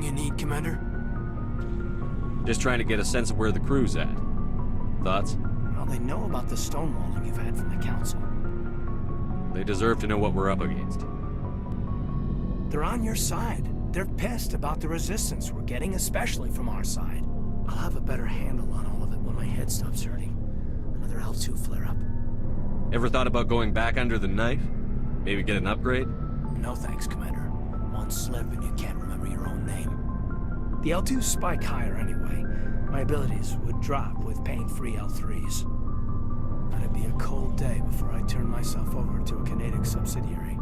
you need, Commander? Just trying to get a sense of where the crew's at. Thoughts? Well, they know about the stonewalling you've had from the Council. They deserve to know what we're up against. They're on your side. They're pissed about the resistance we're getting, especially from our side. I'll have a better handle on all of it when my head stops hurting. Another L2 flare-up. Ever thought about going back under the knife? Maybe get an upgrade? No thanks, Commander. One slip and you can't remember your own name. The L2s spike higher anyway. My abilities would drop with pain-free L3s. It'd be a cold day before I turn myself over to a Canadic subsidiary.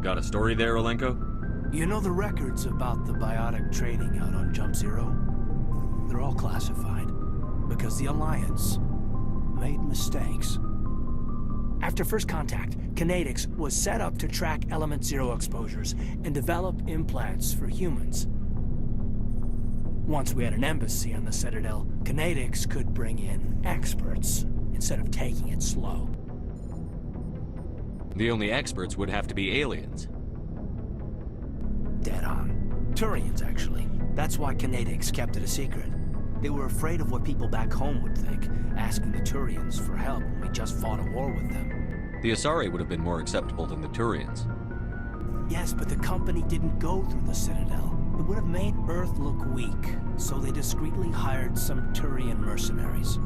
Got a story there, Olenko? You know the records about the biotic trading out on Jump Zero? They're all classified, because the Alliance made mistakes. After first contact, Kinetics was set up to track Element Zero exposures and develop implants for humans. Once we had an embassy on the Citadel, Kinetics could bring in experts instead of taking it slow. The only experts would have to be aliens. Dead on. Turians, actually. That's why Kinetics kept it a secret. They were afraid of what people back home would think, asking the Turians for help when we just fought a war with them. The Asari would have been more acceptable than the Turians. Yes, but the company didn't go through the Citadel. It would have made Earth look weak, so they discreetly hired some Turian mercenaries.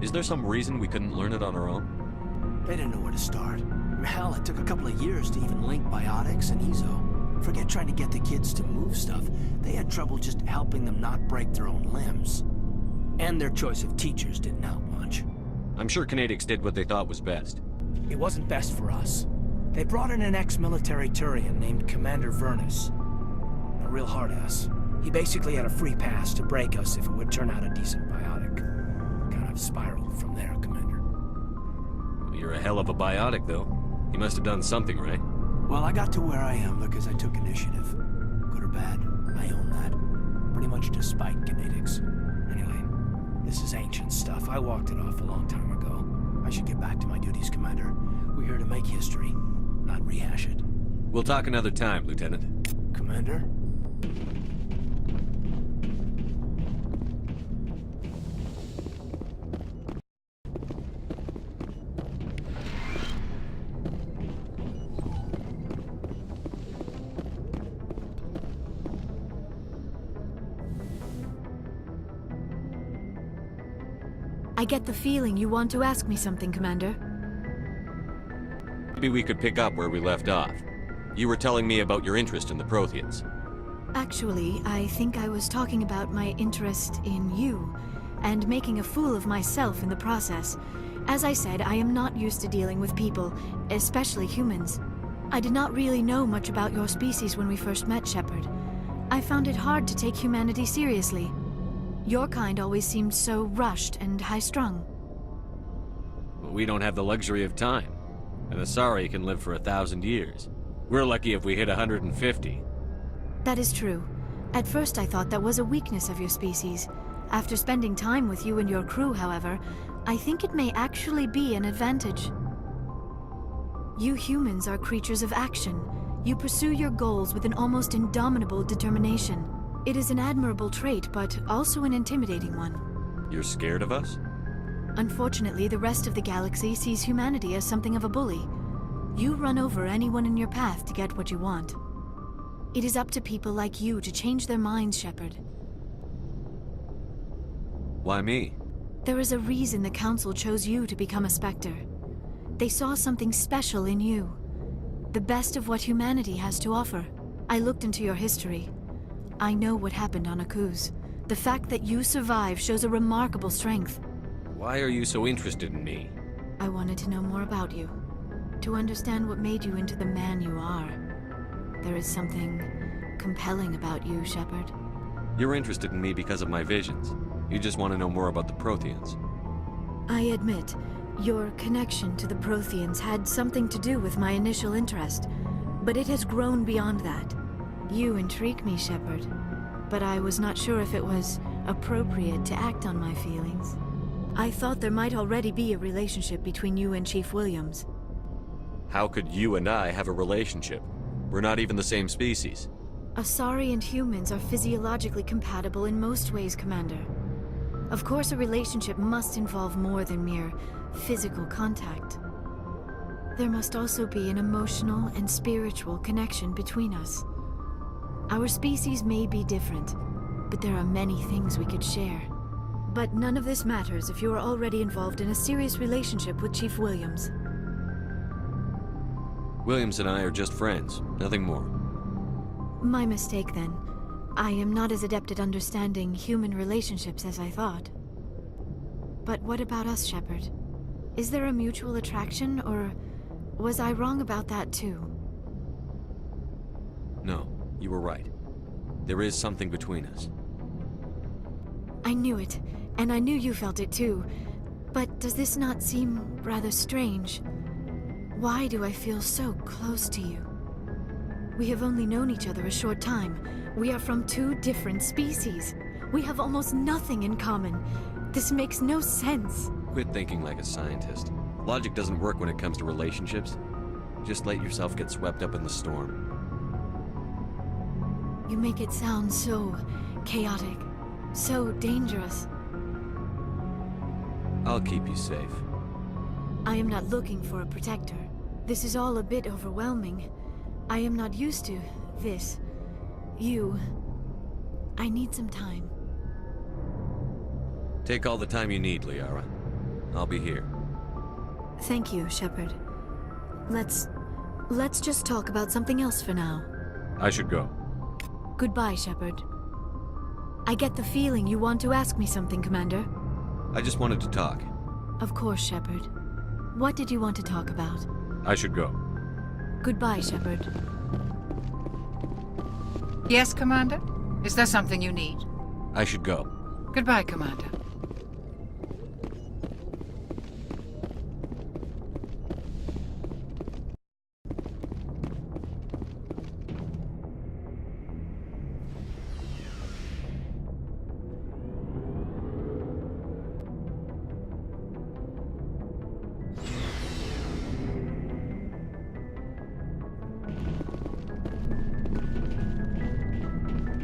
Is there some reason we couldn't learn it on our own? They didn't know where to start. Hell, it took a couple of years to even link biotics and EZO. Forget trying to get the kids to move stuff. They had trouble just helping them not break their own limbs. And their choice of teachers didn't help much. I'm sure Kinetics did what they thought was best. It wasn't best for us. They brought in an ex-military Turian named Commander Vernus. A real hard-ass. He basically had a free pass to break us if it would turn out a decent biotic. Kind of spiraled from there, Commander. Well, you're a hell of a biotic, though. You must have done something right. Well, I got to where I am because I took initiative. Good or bad, I own that. Pretty much despite Kinetics. Anyway, this is ancient stuff. I walked it off a long time ago. I should get back to my duties, Commander. We're here to make history, not rehash it. We'll talk another time, Lieutenant. Commander? I get the feeling you want to ask me something, Commander. Maybe we could pick up where we left off. You were telling me about your interest in the Protheans. Actually, I think I was talking about my interest in you, and making a fool of myself in the process. As I said, I am not used to dealing with people, especially humans. I did not really know much about your species when we first met, Shepard. I found it hard to take humanity seriously. Your kind always seemed so rushed and high-strung. We don't have the luxury of time. An Asari can live for 1,000 years. We're lucky if we hit 150. That is true. At first I thought that was a weakness of your species. After spending time with you and your crew, however, I think it may actually be an advantage. You humans are creatures of action. You pursue your goals with an almost indomitable determination. It is an admirable trait, but also an intimidating one. You're scared of us? Unfortunately, the rest of the galaxy sees humanity as something of a bully. You run over anyone in your path to get what you want. It is up to people like you to change their minds, Shepard. Why me? There is a reason the Council chose you to become a Spectre. They saw something special in you. The best of what humanity has to offer. I looked into your history. I know what happened on Akuz. The fact that you survived shows a remarkable strength. Why are you so interested in me? I wanted to know more about you. To understand what made you into the man you are. There is something compelling about you, Shepard. You're interested in me because of my visions. You just want to know more about the Protheans. I admit, your connection to the Protheans had something to do with my initial interest, but it has grown beyond that. You intrigue me, Shepard, but I was not sure if it was appropriate to act on my feelings. I thought there might already be a relationship between you and Chief Williams. How could you and I have a relationship? We're not even the same species. Asari and humans are physiologically compatible in most ways, Commander. Of course, a relationship must involve more than mere physical contact. There must also be an emotional and spiritual connection between us. Our species may be different, but there are many things we could share. But none of this matters if you are already involved in a serious relationship with Chief Williams. Williams and I are just friends, nothing more. My mistake, then. I am not as adept at understanding human relationships as I thought. But what about us, Shepard? Is there a mutual attraction, or was I wrong about that too? No, you were right. There is something between us. I knew it, and I knew you felt it too. But does this not seem rather strange? Why do I feel so close to you? We have only known each other a short time. We are from two different species. We have almost nothing in common. This makes no sense. Quit thinking like a scientist. Logic doesn't work when it comes to relationships. Just let yourself get swept up in the storm. You make it sound so chaotic, so dangerous. I'll keep you safe. I am not looking for a protector. This is all a bit overwhelming. I am not used to this. You. I need some time. Take all the time you need, Liara. I'll be here. Thank you, Shepard. Let's just talk about something else for now. I should go. Goodbye, Shepard. I get the feeling you want to ask me something, Commander. I just wanted to talk. Of course, Shepard. What did you want to talk about? I should go. Goodbye, Shepard. Yes, Commander? Is there something you need? I should go. Goodbye, Commander.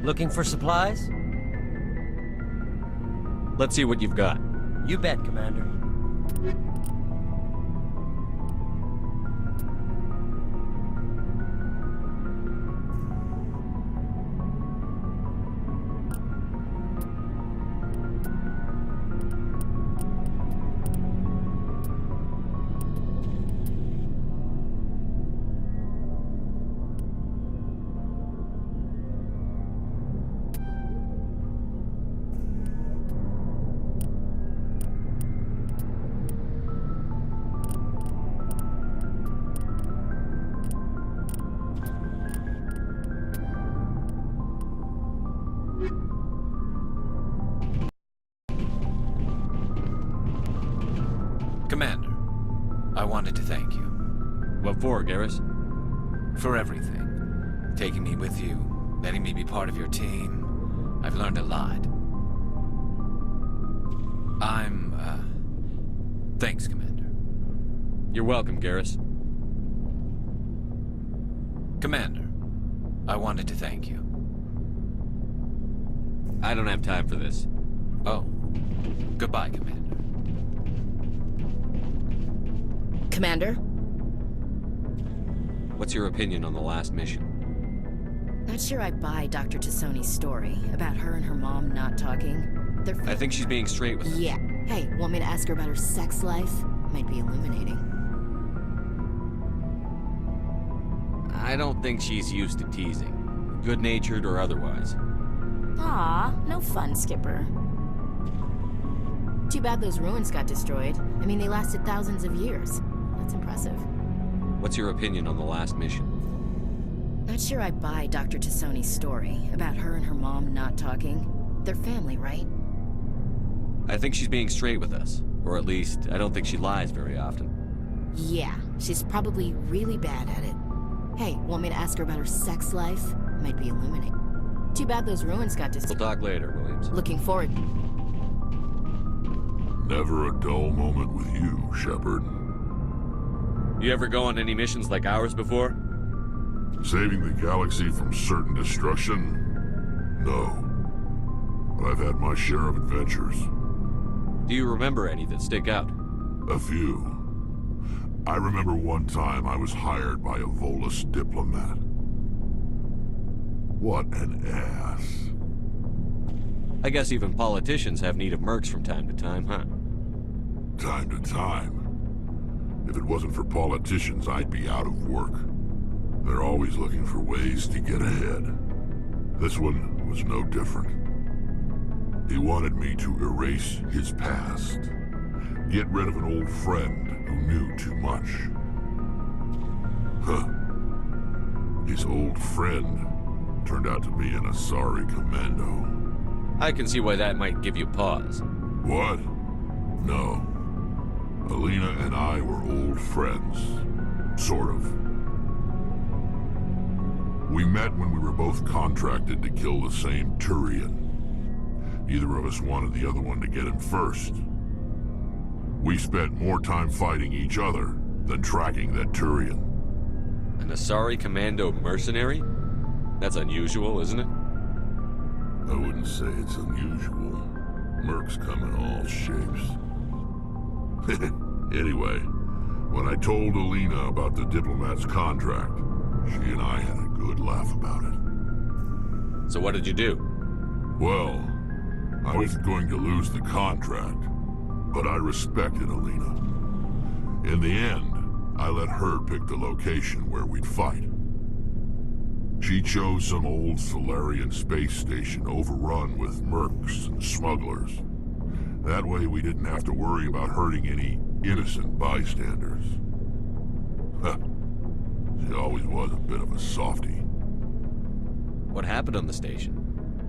Looking for supplies? Let's see what you've got. You bet, Commander. Commander, I wanted to thank you. What for, Garrus? For everything. Taking me with you, letting me be part of your team. I've learned a lot. Thanks, Commander. You're welcome, Garrus. Commander, I wanted to thank you. I don't have time for this. Oh. Goodbye, Commander. Commander? What's your opinion on the last mission? Not sure I buy Dr. Tassoni's story about her and her mom not talking. I think she's being straight with us. Yeah. Hey, want me to ask her about her sex life? Might be illuminating. I don't think she's used to teasing. Good-natured or otherwise. Aw, no fun, Skipper. Too bad those ruins got destroyed. I mean, they lasted thousands of years. That's impressive. What's your opinion on the last mission? Not sure I buy Dr. Tassoni's story about her and her mom not talking. They're family, right? I think she's being straight with us. Or at least, I don't think she lies very often. Yeah, she's probably really bad at it. Hey, want me to ask her about her sex life? Might be illuminating. Too bad those ruins got destroyed. We'll talk later, Williams. Looking forward. Never a dull moment with you, Shepard. You ever go on any missions like ours before? Saving the galaxy from certain destruction? No. But I've had my share of adventures. Do you remember any that stick out? A few. I remember one time I was hired by a Volus diplomat. What an ass. I guess even politicians have need of mercs from time to time, huh? Time to time. If it wasn't for politicians, I'd be out of work. They're always looking for ways to get ahead. This one was no different. He wanted me to erase his past. Get rid of an old friend who knew too much. Huh. His old friend turned out to be an Asari commando. I can see why that might give you pause. What? No. Alina and I were old friends. Sort of. We met when we were both contracted to kill the same Turian. Neither of us wanted the other one to get him first. We spent more time fighting each other than tracking that Turian. An Asari commando mercenary? That's unusual, isn't it? I wouldn't say it's unusual. Mercs come in all shapes. Anyway, when I told Alina about the diplomat's contract, she and I had a good laugh about it. So what did you do? Well, I was going to lose the contract, but I respected Alina. In the end, I let her pick the location where we'd fight. She chose some old Solarian space station overrun with mercs and smugglers. That way we didn't have to worry about hurting any innocent bystanders. She always was a bit of a softie. What happened on the station?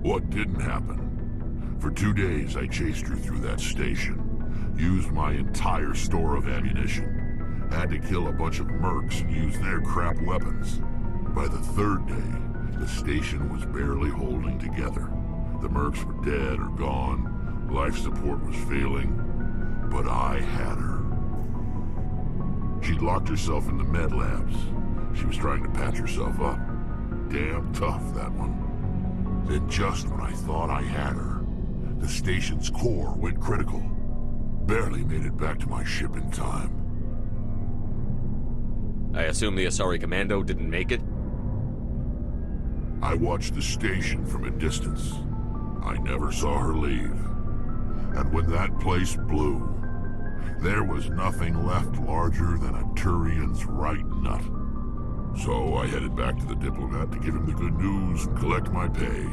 What didn't happen? For 2 days I chased her through that station, used my entire store of ammunition, had to kill a bunch of mercs and use their crap weapons. By the 3rd day, the station was barely holding together. The mercs were dead or gone, life support was failing, but I had her. She'd locked herself in the med labs. She was trying to patch herself up. Damn tough, that one. Then just when I thought I had her, the station's core went critical. Barely made it back to my ship in time. I assume the Asari commando didn't make it? I watched the station from a distance. I never saw her leave. And when that place blew, there was nothing left larger than a Turian's right nut. So I headed back to the diplomat to give him the good news and collect my pay.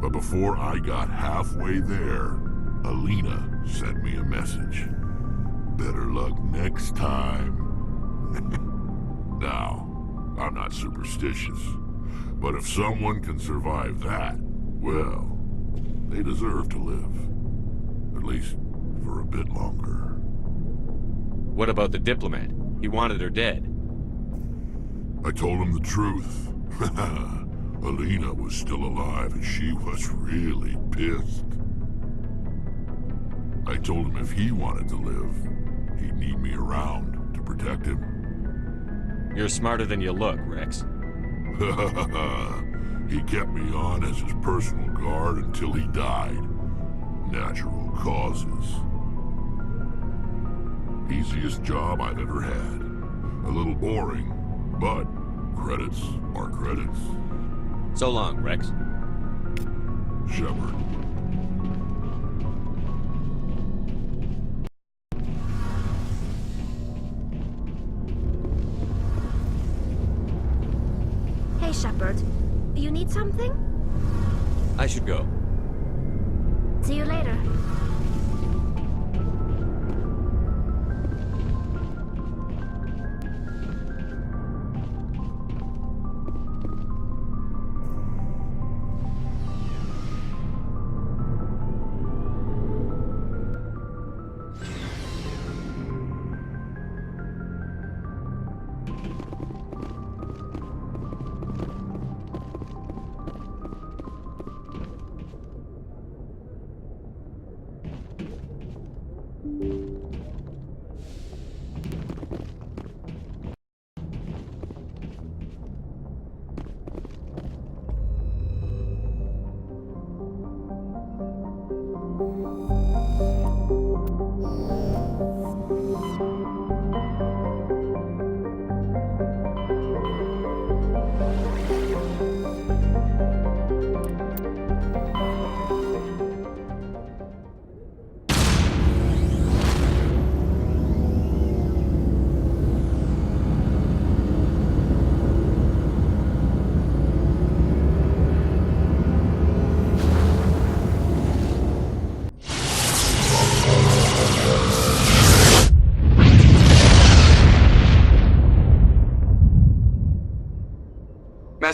But before I got halfway there, Alina sent me a message. Better luck next time. Now, I'm not superstitious, but if someone can survive that, well, they deserve to live. At least for a bit longer. What about the diplomat? He wanted her dead. I told him the truth. Alina was still alive and she was really pissed. I told him if he wanted to live, he'd need me around to protect him. You're smarter than you look, Rex. He kept me on as his personal guard until he died. Natural causes. Easiest job I've ever had. A little boring, but credits are credits. So long, Rex. Shepard. Hey, Shepard. You need something? I should go. See you later.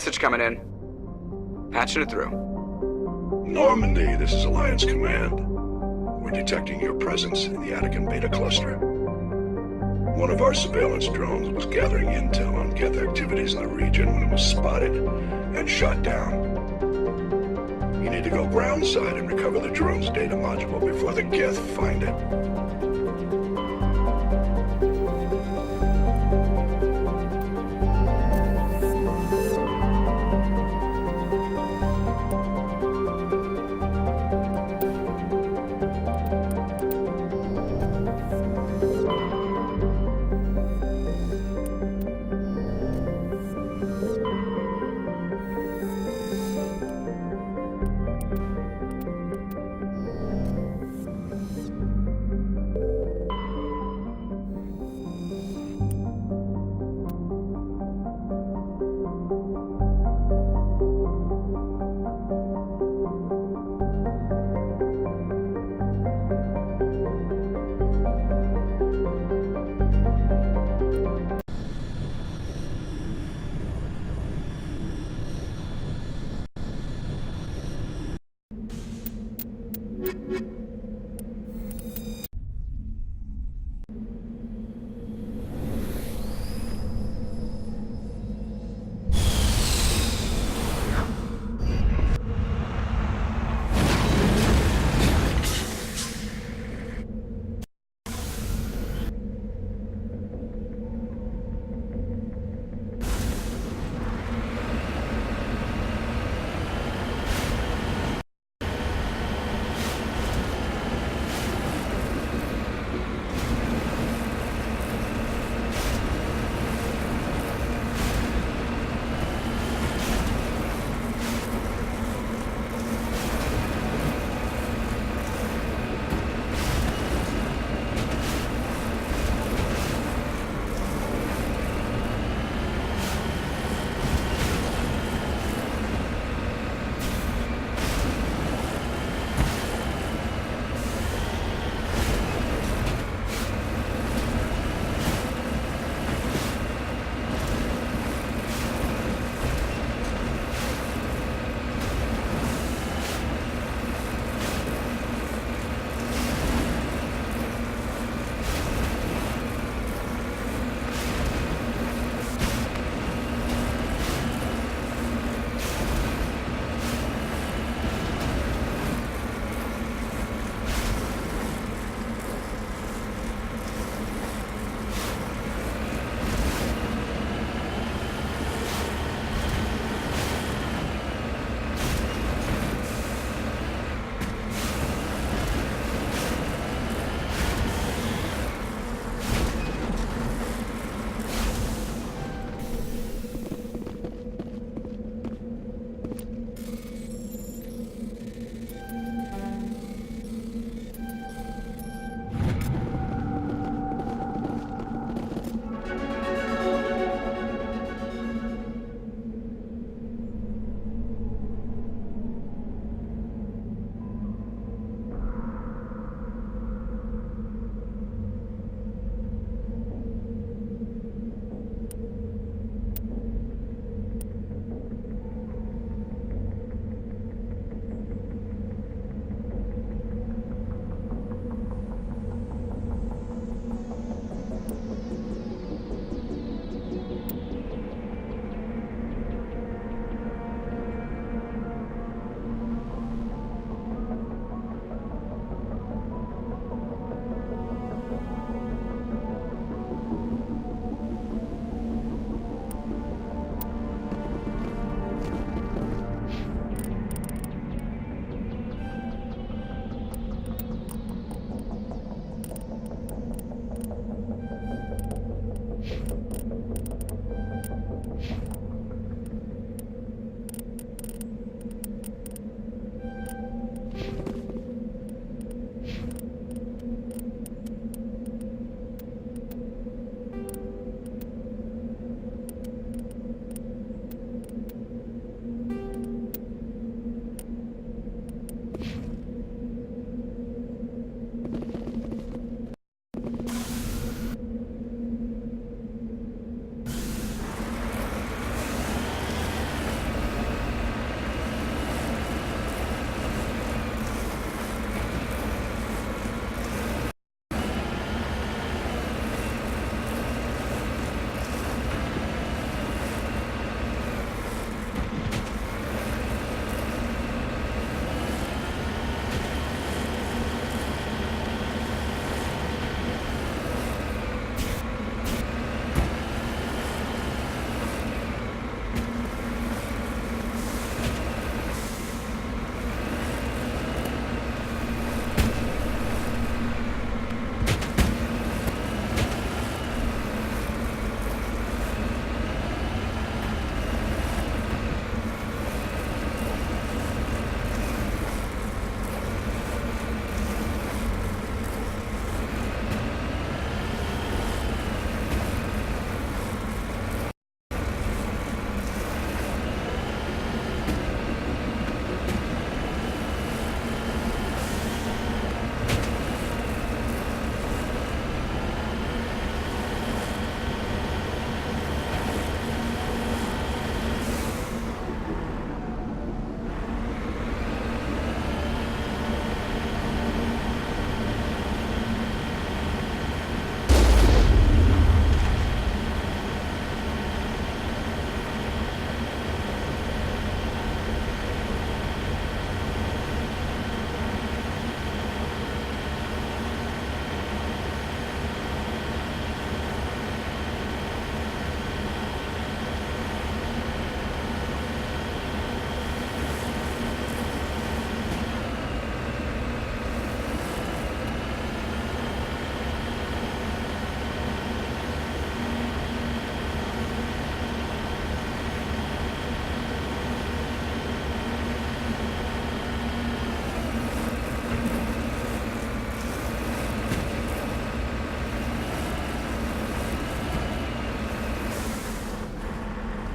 Message coming in. Patching it through. Normandy, this is Alliance Command. We're detecting your presence in the Attican Beta Cluster. One of our surveillance drones was gathering intel on Geth activities in the region when it was spotted and shot down. You need to go groundside and recover the drone's data module before the Geth find it.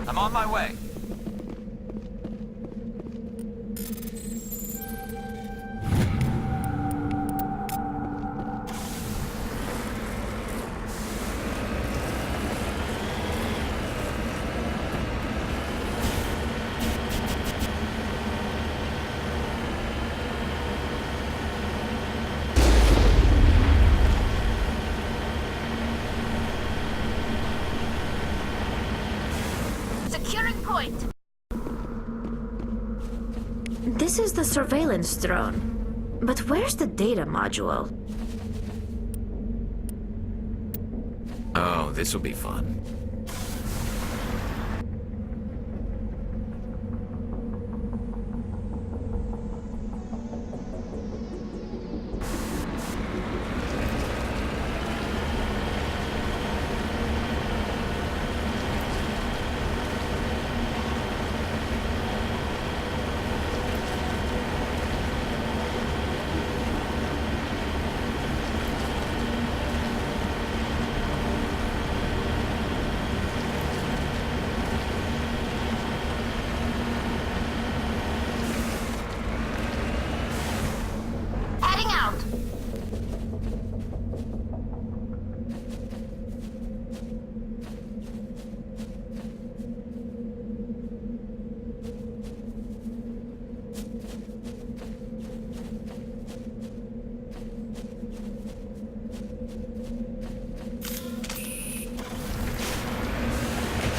I'm on my way. Securing point. This is the surveillance drone. But where's the data module? Oh, this will be fun. Heading out.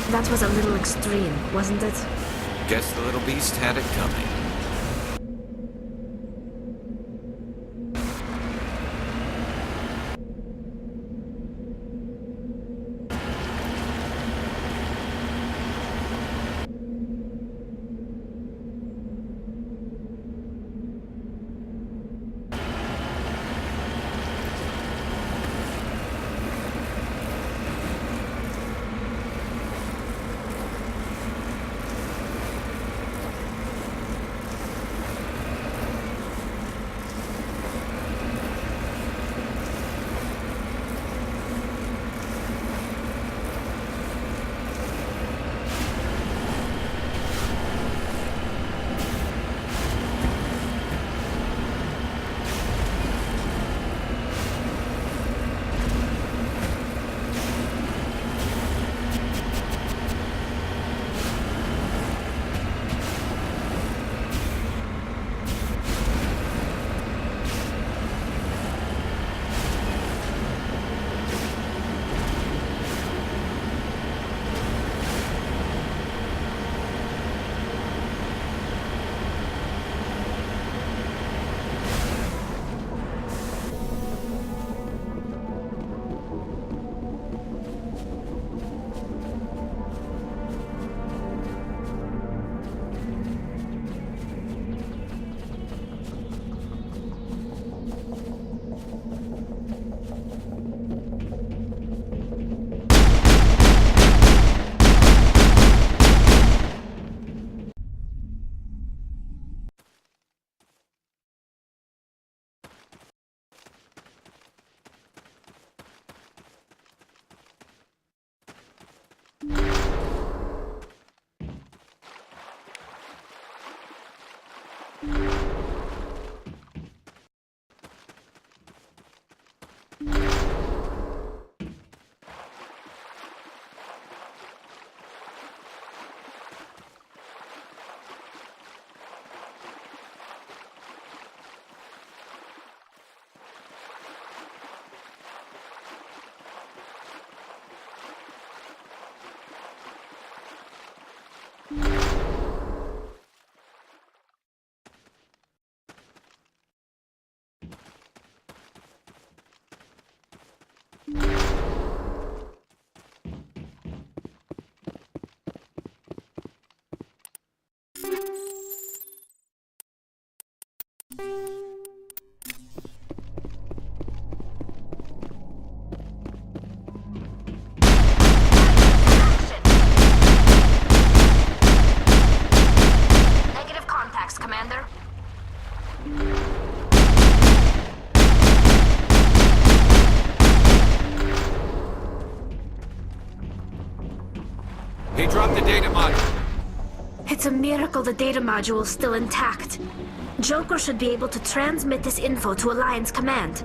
That was a little extreme, wasn't it? Guess the little beast had it coming. He dropped the data module. It's a miracle the data module is still intact. Joker should be able to transmit this info to Alliance Command.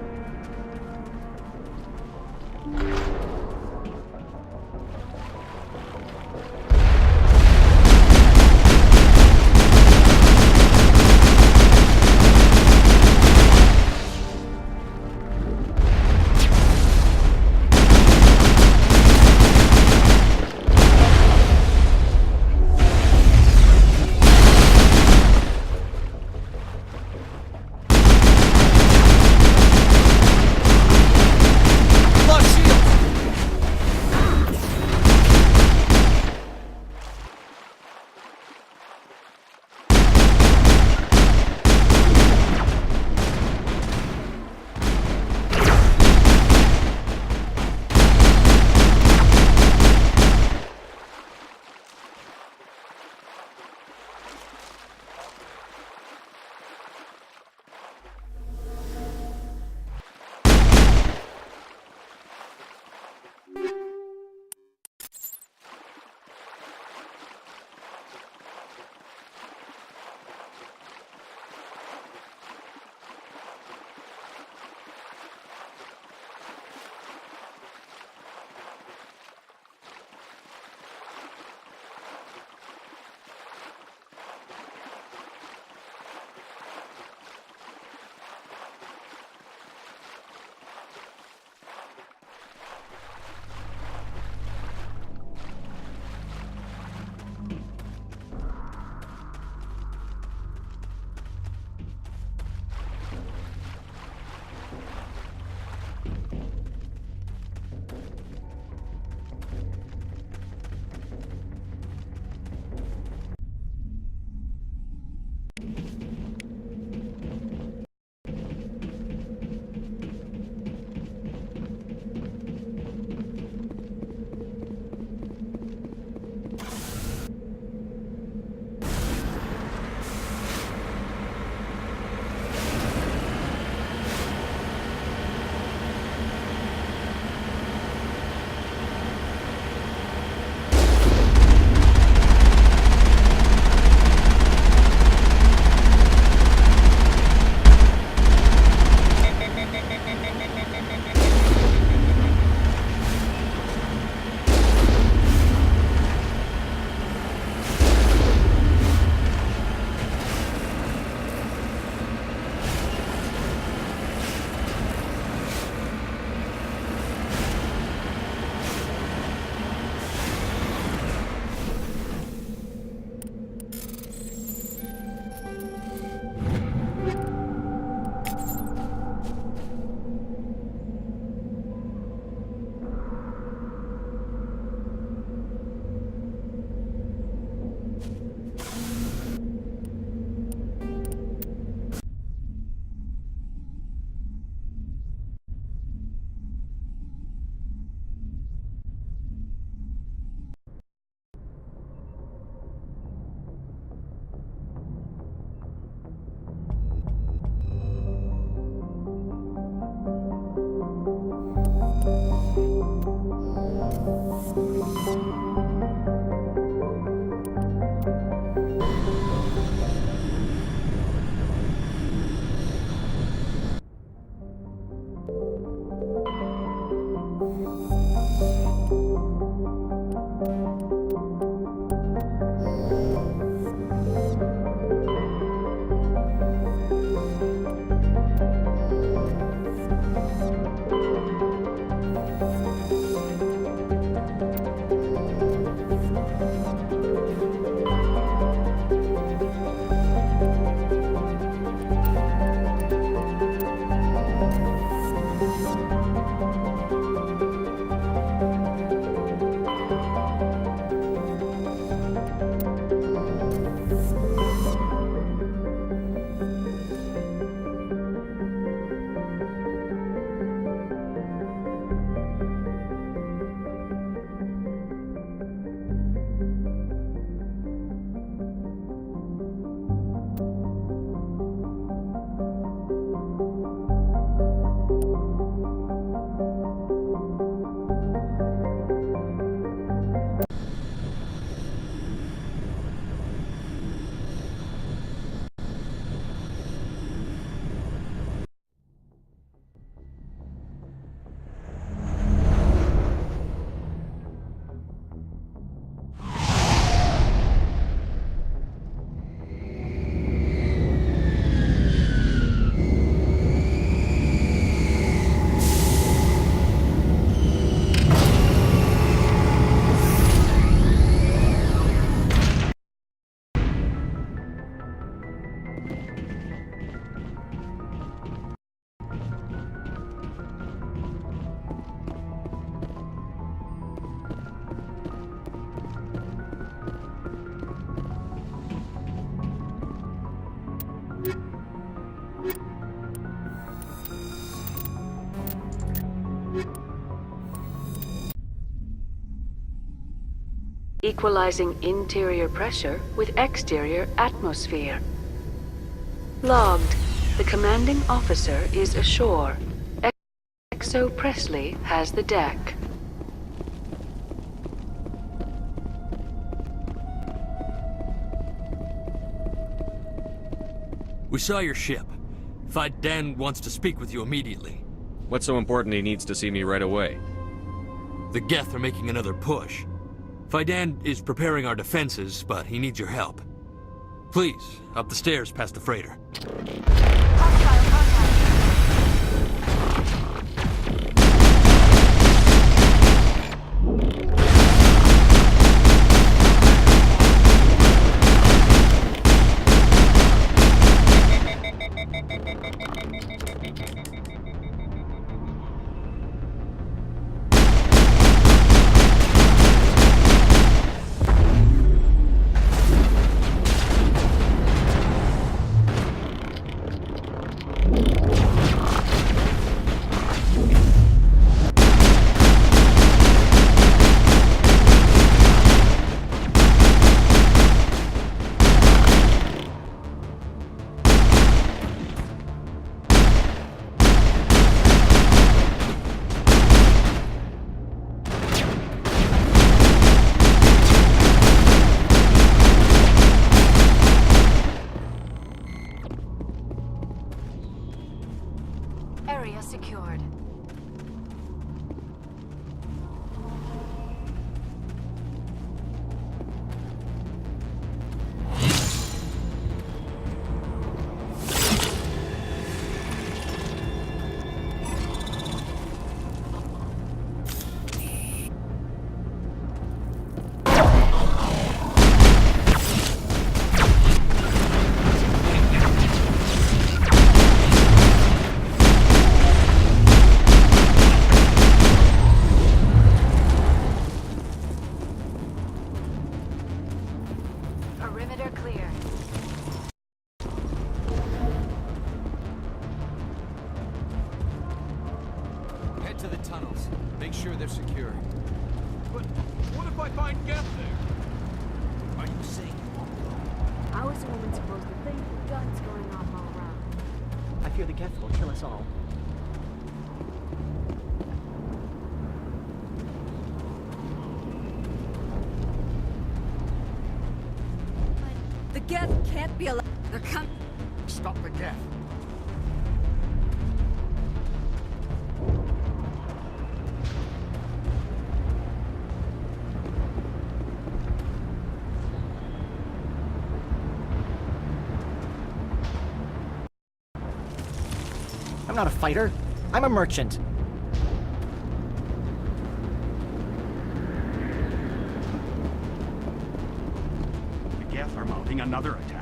equalizing interior pressure with exterior atmosphere. Logged. The commanding officer is ashore. XO Presley has the deck. We saw your ship. Dan wants to speak with you immediately. What's so important he needs to see me right away? The Geth are making another push. Dan is preparing our defenses, but he needs your help. Please, up the stairs past the freighter. Area secured. To the tunnels. Make sure they're secure. But what if I find Geth there? Are you saying you won't go? How is a woman supposed to think with guns going off all around? I fear the Geth will kill us all. The Geth can't be allowed. They're coming. Stop the Geth. I'm not a fighter. I'm a merchant. The Geth are mounting another attack.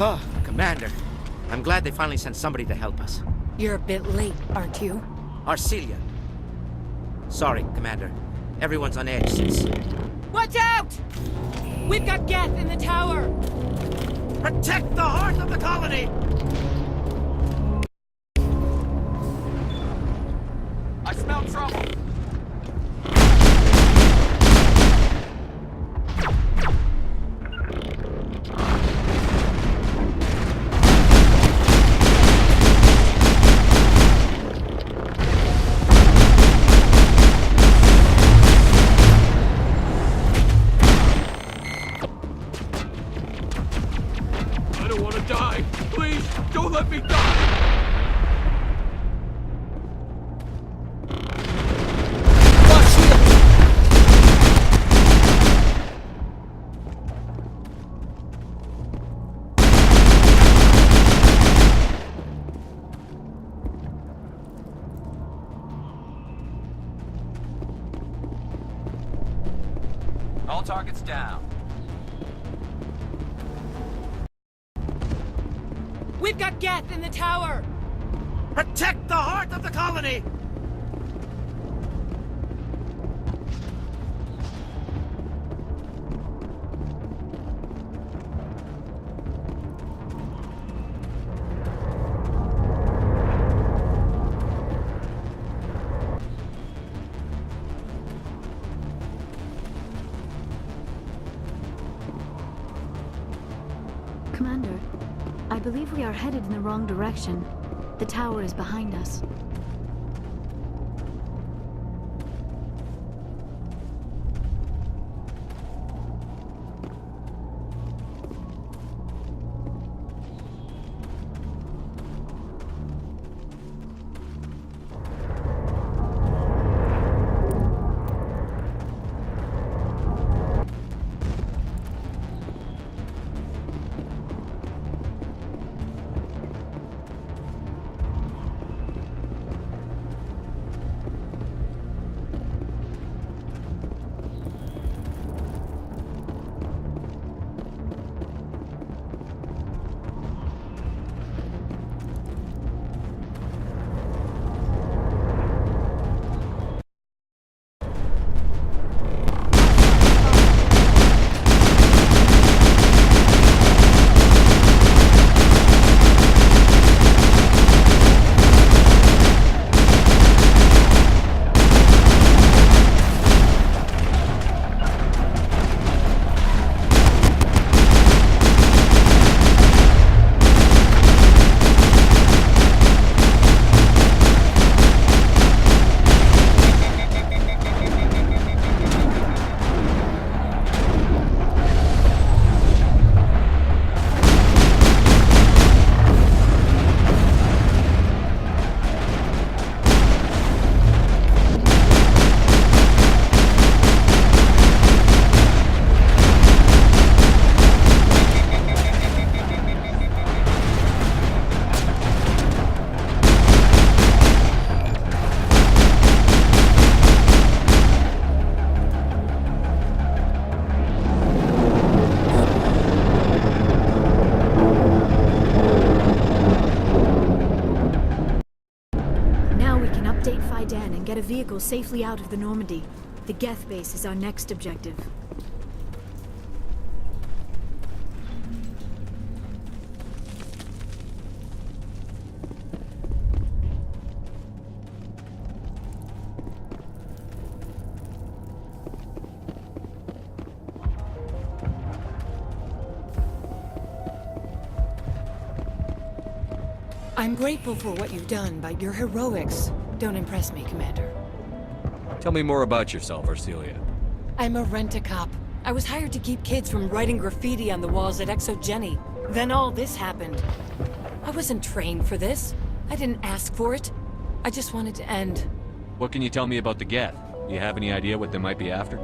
Oh, Commander. I'm glad they finally sent somebody to help us. You're a bit late, aren't you? Arcelia. Sorry, Commander. Everyone's on edge since... Watch out! We've got Geth in the tower! Protect the heart of the colony! I smell trouble! All targets down. We've got Geth in the tower! Protect the heart of the colony! believe we are headed in the wrong direction. The tower is behind us. Get a vehicle safely out of the Normandy. The Geth base is our next objective. I'm grateful for what you've done, but your heroics don't impress me, Commander. Tell me more about yourself, Arcelia. I'm a rent-a-cop. I was hired to keep kids from writing graffiti on the walls at Exogeny. Then all this happened. I wasn't trained for this. I didn't ask for it. I just wanted to end. What can you tell me about the Geth? Do you have any idea what they might be after?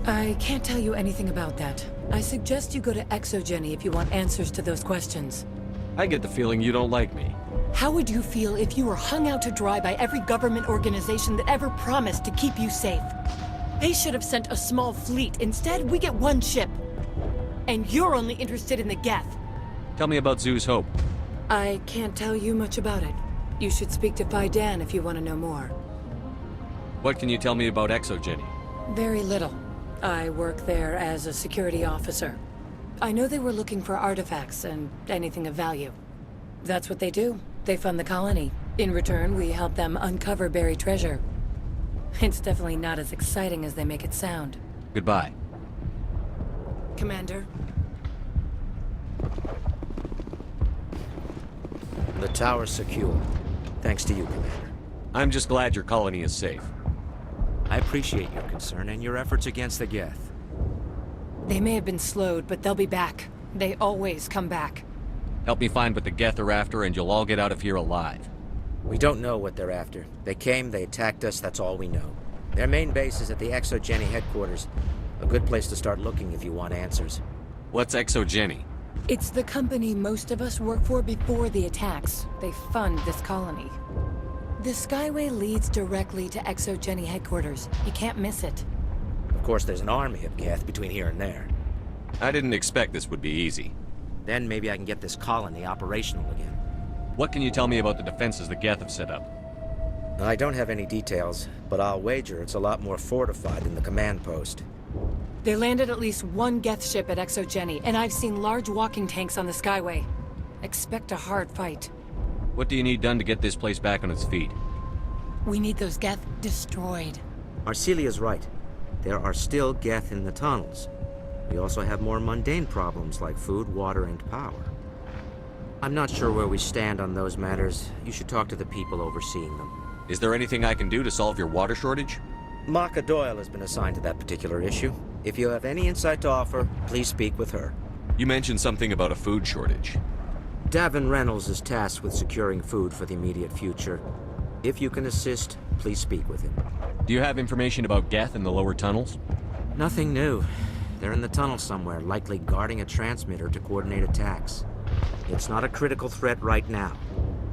I can't tell you anything about that. I suggest you go to Exogeny if you want answers to those questions. I get the feeling you don't like me. How would you feel if you were hung out to dry by every government organization that ever promised to keep you safe? They should have sent a small fleet. Instead, we get one ship. And you're only interested in the Geth. Tell me about Zoo's Hope. I can't tell you much about it. You should speak to Fidan if you want to know more. What can you tell me about Exogeny? Very little. I work there as a security officer. I know they were looking for artifacts and anything of value. That's what they do. They fund the colony. In return, we help them uncover buried treasure. It's definitely not as exciting as they make it sound. Goodbye. Commander. The tower's secure. Thanks to you, Commander. I'm just glad your colony is safe. I appreciate your concern and your efforts against the Geth. They may have been slowed, but they'll be back. They always come back. Help me find what the Geth are after, and you'll all get out of here alive. We don't know what they're after. They came, they attacked us, that's all we know. Their main base is at the Exogeny headquarters. A good place to start looking if you want answers. What's Exogeny? It's the company most of us work for before the attacks. They fund this colony. The Skyway leads directly to Exogeny headquarters. You can't miss it. Of course, there's an army of Geth between here and there. I didn't expect this would be easy. Then maybe I can get this colony operational again. What can you tell me about the defenses the Geth have set up? I don't have any details, but I'll wager it's a lot more fortified than the command post. They landed at least one Geth ship at Exogeny, and I've seen large walking tanks on the Skyway. Expect a hard fight. What do you need done to get this place back on its feet? We need those Geth destroyed. Arcelia's right. There are still Geth in the tunnels. We also have more mundane problems like food, water, and power. I'm not sure where we stand on those matters. You should talk to the people overseeing them. Is there anything I can do to solve your water shortage? Maka Doyle has been assigned to that particular issue. If you have any insight to offer, please speak with her. You mentioned something about a food shortage. Davin Reynolds is tasked with securing food for the immediate future. If you can assist, please speak with him. Do you have information about Geth in the lower tunnels? Nothing new. They're in the tunnel somewhere, likely guarding a transmitter to coordinate attacks. It's not a critical threat right now,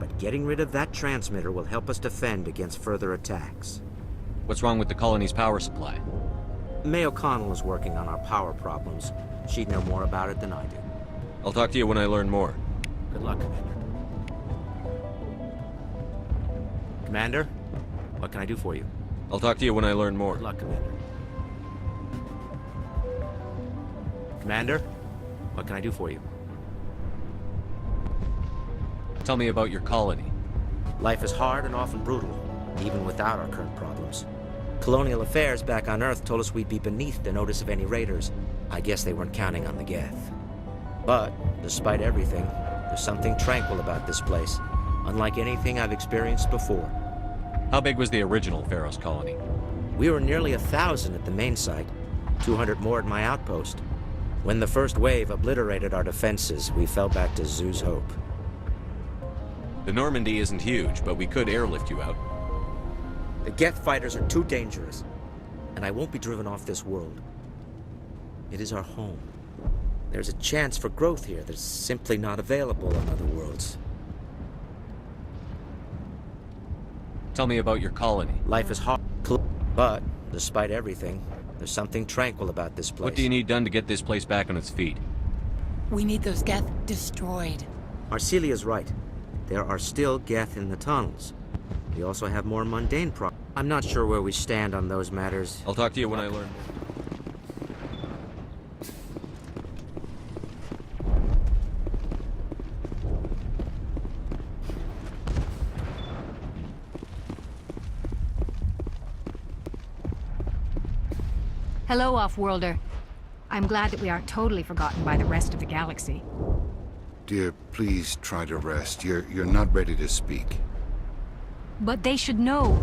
but getting rid of that transmitter will help us defend against further attacks. What's wrong with the colony's power supply? May O'Connell is working on our power problems. She'd know more about it than I do. I'll talk to you when I learn more. Good luck, Commander. Commander, what can I do for you? I'll talk to you when I learn more. Good luck, Commander. Commander, what can I do for you? Tell me about your colony. Life is hard and often brutal, even without our current problems. Colonial Affairs back on Earth told us we'd be beneath the notice of any raiders. I guess they weren't counting on the Geth. But, despite everything, there's something tranquil about this place, unlike anything I've experienced before. How big was the original Feros colony? We were nearly 1,000 at the main site, 200 more at my outpost. When the first wave obliterated our defenses, we fell back to Zoo's Hope. The Normandy isn't huge, but we could airlift you out. The Geth fighters are too dangerous, and I won't be driven off this world. It is our home. There's a chance for growth here that's simply not available on other worlds. Tell me about your colony. Life is hard, but despite everything, there's something tranquil about this place. What do you need done to get this place back on its feet? We need those Geth destroyed. Arcelia's right. There are still Geth in the tunnels. We also have more mundane problems. I'm not sure where we stand on those matters. I'll talk to you when I learn more. Hello, Off-Worlder. I'm glad that we aren't totally forgotten by the rest of the galaxy. Dear, please try to rest. You're not ready to speak. But they should know.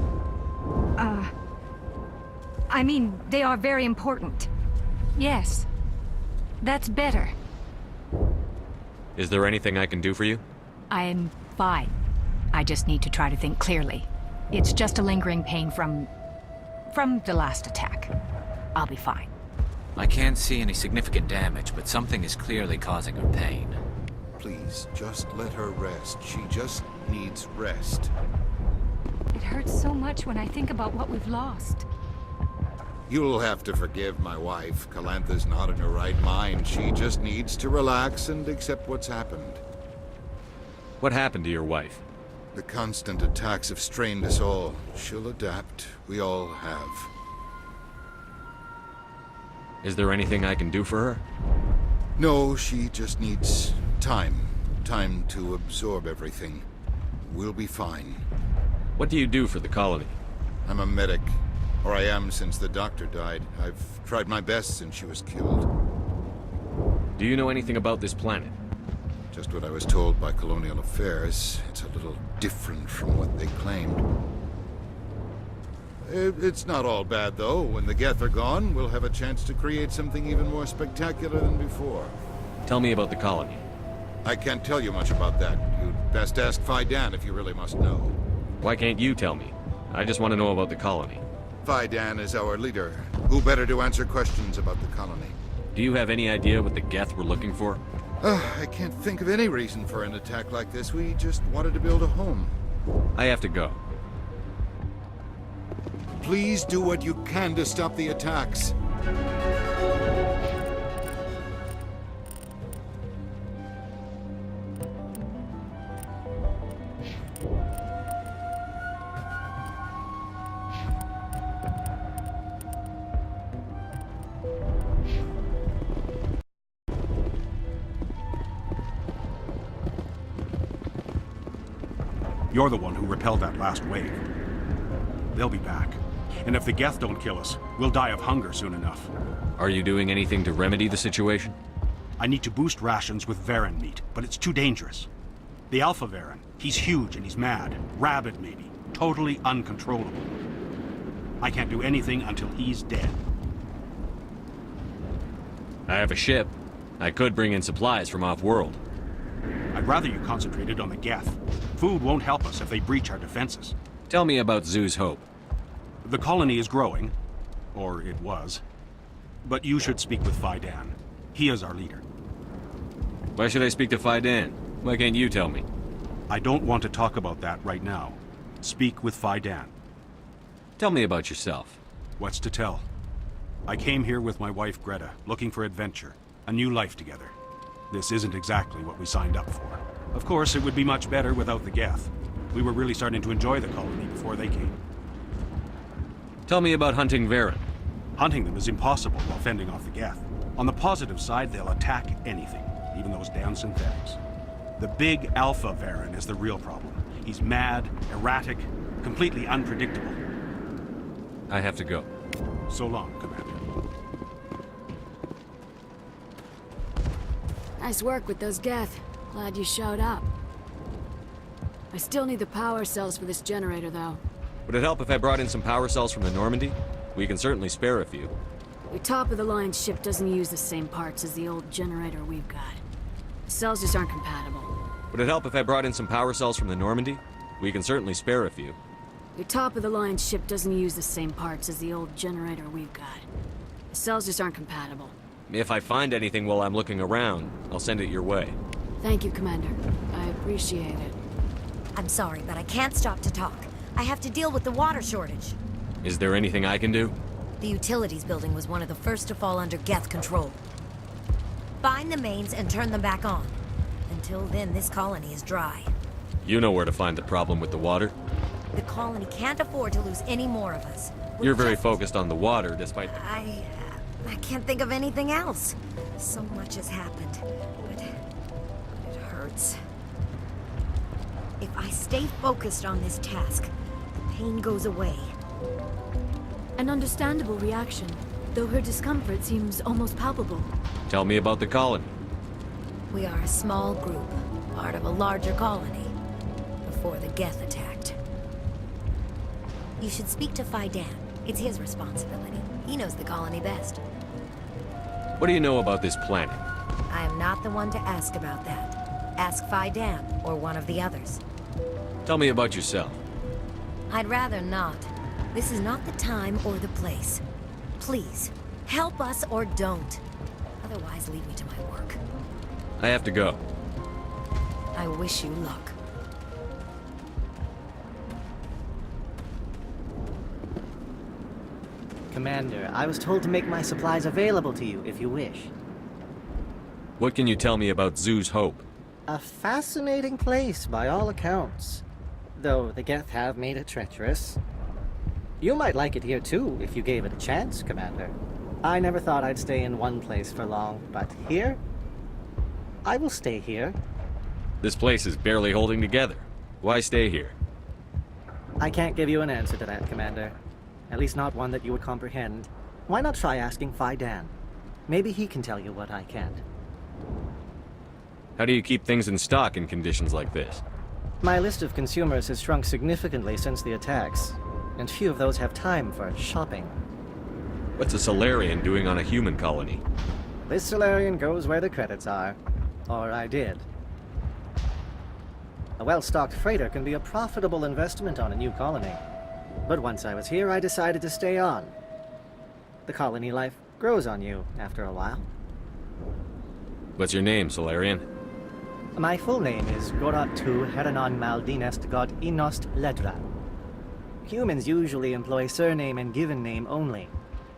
I mean, they are very important. Yes. That's better. Is there anything I can do for you? I'm fine. I just need to try to think clearly. It's just a lingering pain from the last attack. I'll be fine. I can't see any significant damage, but something is clearly causing her pain. Please, just let her rest. She just needs rest. It hurts so much when I think about what we've lost. You'll have to forgive my wife. Calantha's not in her right mind. She just needs to relax and accept what's happened. What happened to your wife? The constant attacks have strained us all. She'll adapt. We all have. Is there anything I can do for her? No, she just needs time. Time to absorb everything. We'll be fine. What do you do for the colony? I'm a medic. Or I am since the doctor died. I've tried my best since she was killed. Do you know anything about this planet? Just what I was told by Colonial Affairs. It's a little different from what they claimed. It's not all bad, though. When the Geth are gone, we'll have a chance to create something even more spectacular than before. Tell me about the colony. I can't tell you much about that. You'd best ask Fidan if you really must know. Why can't you tell me? I just want to know about the colony. Fidan is our leader. Who better to answer questions about the colony? Do you have any idea what the Geth were looking for? I can't think of any reason for an attack like this. We just wanted to build a home. I have to go. Please do what you can to stop the attacks. You're the one who repelled that last wave. They'll be back. And if the Geth don't kill us, we'll die of hunger soon enough. Are you doing anything to remedy the situation? I need to boost rations with Varan meat, but it's too dangerous. The Alpha Baron. He's huge and he's mad. Rabid, maybe. Totally uncontrollable. I can't do anything until he's dead. I have a ship. I could bring in supplies from off-world. I'd rather you concentrated on the Geth. Food won't help us if they breach our defenses. Tell me about Zoo's Hope. The colony is growing. Or it was. But you should speak with Fidan. He is our leader. Why should I speak to Fidan? Why can't you tell me? I don't want to talk about that right now. Speak with Fidan. Tell me about yourself. What's to tell? I came here with my wife Greta, looking for adventure, a new life together. This isn't exactly what we signed up for. Of course, it would be much better without the Geth. We were really starting to enjoy the colony before they came. Tell me about hunting Varen. Hunting them is impossible while fending off the Geth. On the positive side, they'll attack anything, even those damn synthetics. The big Alpha Varen is the real problem. He's mad, erratic, completely unpredictable. I have to go. So long, Commander. Nice work with those Geth. Glad you showed up. I still need the power cells for this generator, though. Would it help if I brought in some power cells from the Normandy? We can certainly spare a few. Your top-of-the-line ship doesn't use the same parts as the old generator we've got. The cells just aren't compatible. Would it help if I brought in some power cells from the Normandy? We can certainly spare a few. Your top-of-the-line ship doesn't use the same parts as the old generator we've got. The cells just aren't compatible. If I find anything while I'm looking around, I'll send it your way. Thank you, Commander. I appreciate it. I'm sorry, but I can't stop to talk. I have to deal with the water shortage. Is there anything I can do? The utilities building was one of the first to fall under Geth control. Find the mains and turn them back on. Until then, this colony is dry. You know where to find the problem with the water. The colony can't afford to lose any more of us. You're very focused on the water, despite... I can't think of anything else. So much has happened, but it hurts. If I stay focused on this task, the pain goes away. An understandable reaction, though her discomfort seems almost palpable. Tell me about the colony. We are a small group, part of a larger colony, before the Geth attacked. You should speak to Fidan. It's his responsibility. He knows the colony best. What do you know about this planet? I am not the one to ask about that. Ask Fidan or one of the others. Tell me about yourself. I'd rather not. This is not the time or the place. Please, help us or don't. Otherwise, leave me to my work. I have to go. I wish you luck. Commander, I was told to make my supplies available to you if you wish. What can you tell me about Zoo's Hope? A fascinating place by all accounts. Though the Geth have made it treacherous. You might like it here too, if you gave it a chance, Commander. I never thought I'd stay in one place for long, but here? I will stay here. This place is barely holding together. Why stay here? I can't give you an answer to that, Commander. At least not one that you would comprehend. Why not try asking Fidan? Maybe he can tell you what I can't. How do you keep things in stock in conditions like this? My list of consumers has shrunk significantly since the attacks, and few of those have time for shopping. What's a Solarian doing on a human colony? This Solarian goes where the credits are. Or I did. A well-stocked freighter can be a profitable investment on a new colony. But once I was here, I decided to stay on. The colony life grows on you after a while. What's your name, Solarian? My full name is Goratu Heranon Maldinest God Inost Ledra. Humans usually employ surname and given name only.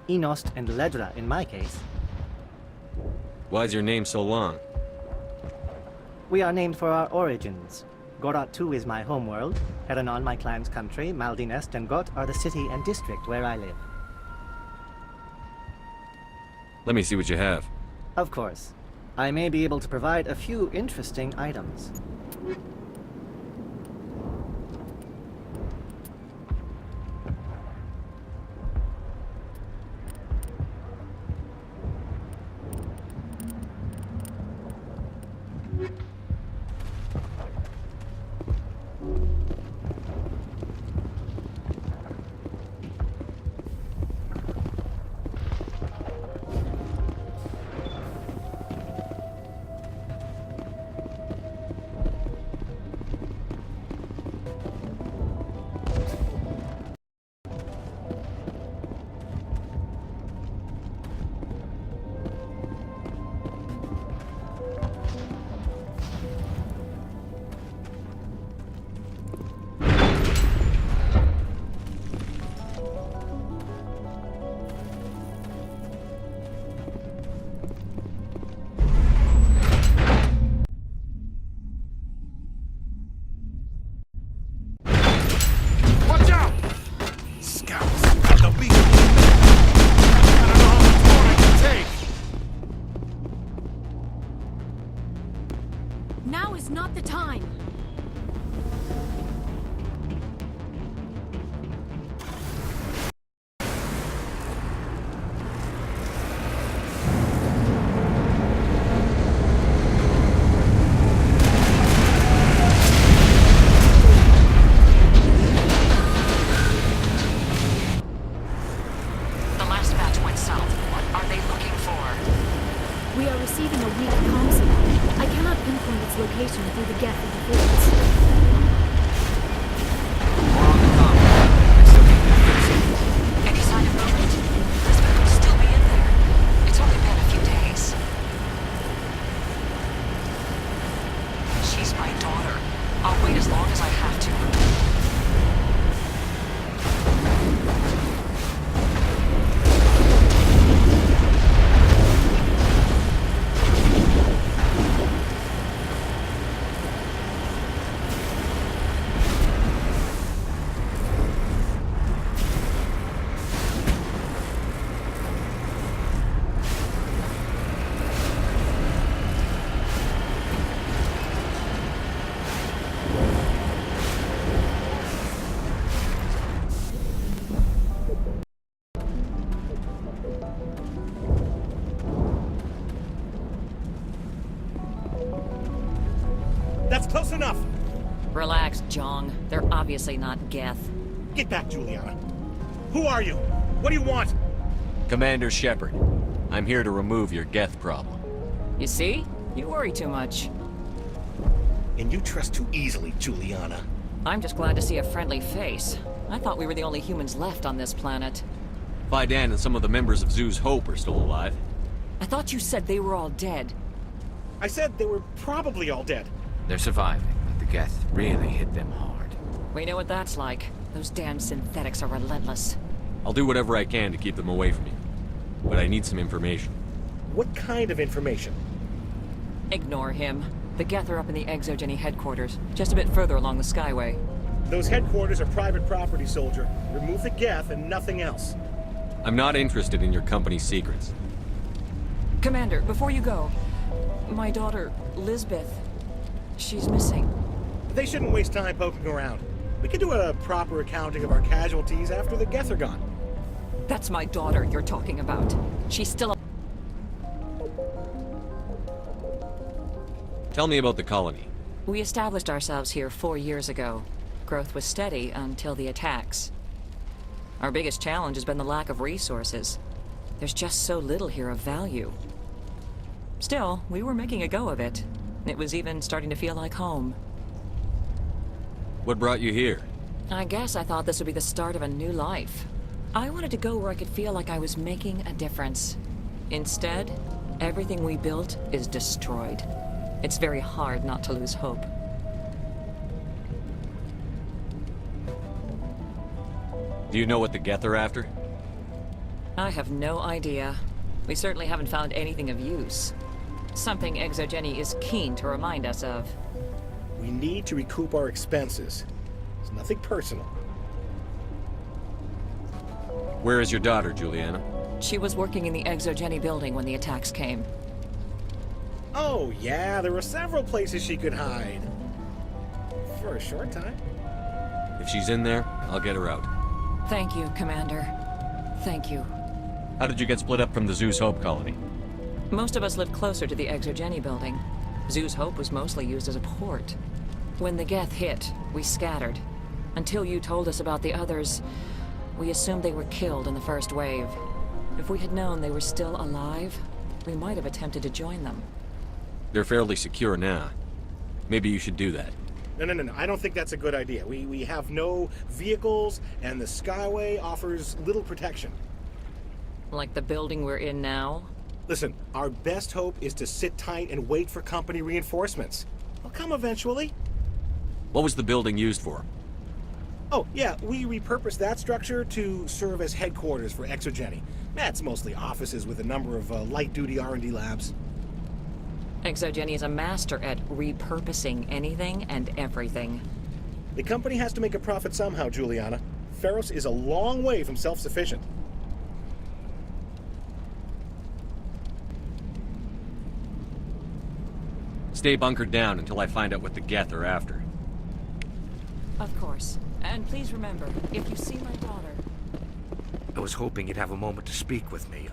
Inost and Ledra in my case. Why's your name so long? We are named for our origins. Goratu is my homeworld, Heranon my clan's country, Maldinest and Got are the city and district where I live. Let me see what you have. Of course. I may be able to provide a few interesting items. communication through the geth interference. More on the comm. I still need to fix it. Any sign of movement? Lisbeth could still be in there. It's only been a few days. She's my daughter. I'll wait as long as I have to. That's close enough! Relax, Jong. They're obviously not Geth. Get back, Juliana. Who are you? What do you want? Commander Shepard, I'm here to remove your Geth problem. You see? You worry too much. And you trust too easily, Juliana. I'm just glad to see a friendly face. I thought we were the only humans left on this planet. Fidan and some of the members of Zoo's Hope are still alive. I thought you said they were all dead. I said they were probably all dead. They're surviving, but the Geth really hit them hard. We know what that's like. Those damn synthetics are relentless. I'll do whatever I can to keep them away from you. But I need some information. What kind of information? Ignore him. The Geth are up in the Exogeny headquarters, just a bit further along the Skyway. Those headquarters are private property, soldier. Remove the Geth and nothing else. I'm not interested in your company's secrets. Commander, before you go, my daughter, Lisbeth, she's missing. They shouldn't waste time poking around. We can do a proper accounting of our casualties after the Geth are gone. That's my daughter you're talking about. She's still Tell me about the colony. We established ourselves here 4 years ago. Growth was steady until the attacks. Our biggest challenge has been the lack of resources. There's just so little here of value. Still, we were making a go of it. It was even starting to feel like home. What brought you here? I guess I thought this would be the start of a new life. I wanted to go where I could feel like I was making a difference. Instead, everything we built is destroyed. It's very hard not to lose hope. Do you know what the Geth are after? I have no idea. We certainly haven't found anything of use. Something Exogeny is keen to remind us of. We need to recoup our expenses. It's nothing personal. Where is your daughter, Juliana? She was working in the Exogeny building when the attacks came. Oh, yeah, there were several places she could hide. For a short time. If she's in there, I'll get her out. Thank you, Commander. Thank you. How did you get split up from the Zeus Hope colony? Most of us lived closer to the Exogeny building. Zeus Hope was mostly used as a port. When the Geth hit, we scattered. Until you told us about the others, we assumed they were killed in the first wave. If we had known they were still alive, we might have attempted to join them. They're fairly secure now. Maybe you should do that. No. I don't think that's a good idea. We have no vehicles, and the Skyway offers little protection. Like the building we're in now? Listen, our best hope is to sit tight and wait for company reinforcements. They'll come eventually. What was the building used for? Oh, yeah, we repurposed that structure to serve as headquarters for Exogeny. That's mostly offices with a number of light-duty R&D labs. Exogeny is a master at repurposing anything and everything. The company has to make a profit somehow, Juliana. Feros is a long way from self-sufficient. Stay bunkered down until I find out what the Geth are after. Of course. And please remember, if you see my daughter... I was hoping you'd have a moment to speak with me.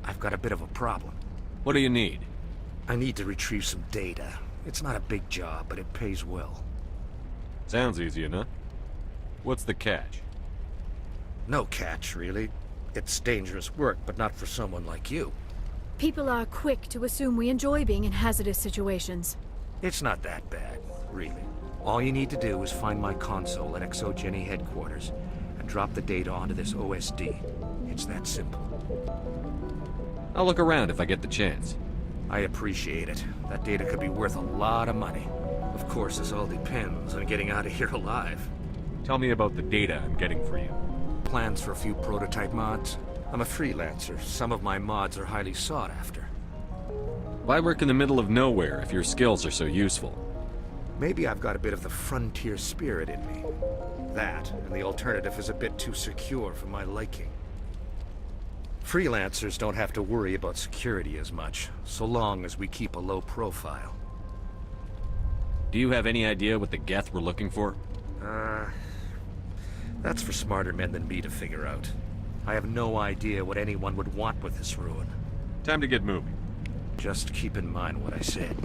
I've got a bit of a problem. What do you need? I need to retrieve some data. It's not a big job, but it pays well. Sounds easy enough. What's the catch? No catch, really. It's dangerous work, but not for someone like you. People are quick to assume we enjoy being in hazardous situations. It's not that bad, really. All you need to do is find my console at Exogeny headquarters and drop the data onto this OSD. It's that simple. I'll look around if I get the chance. I appreciate it. That data could be worth a lot of money. Of course, this all depends on getting out of here alive. Tell me about the data I'm getting for you. Plans for a few prototype mods. I'm a freelancer. Some of my mods are highly sought after. Why work in the middle of nowhere if your skills are so useful? Maybe I've got a bit of the frontier spirit in me. That, and the alternative is a bit too secure for my liking. Freelancers don't have to worry about security as much, so long as we keep a low profile. Do you have any idea what the Geth were looking for? That's for smarter men than me to figure out. I have no idea what anyone would want with this ruin. Time to get moving. Just keep in mind what I said.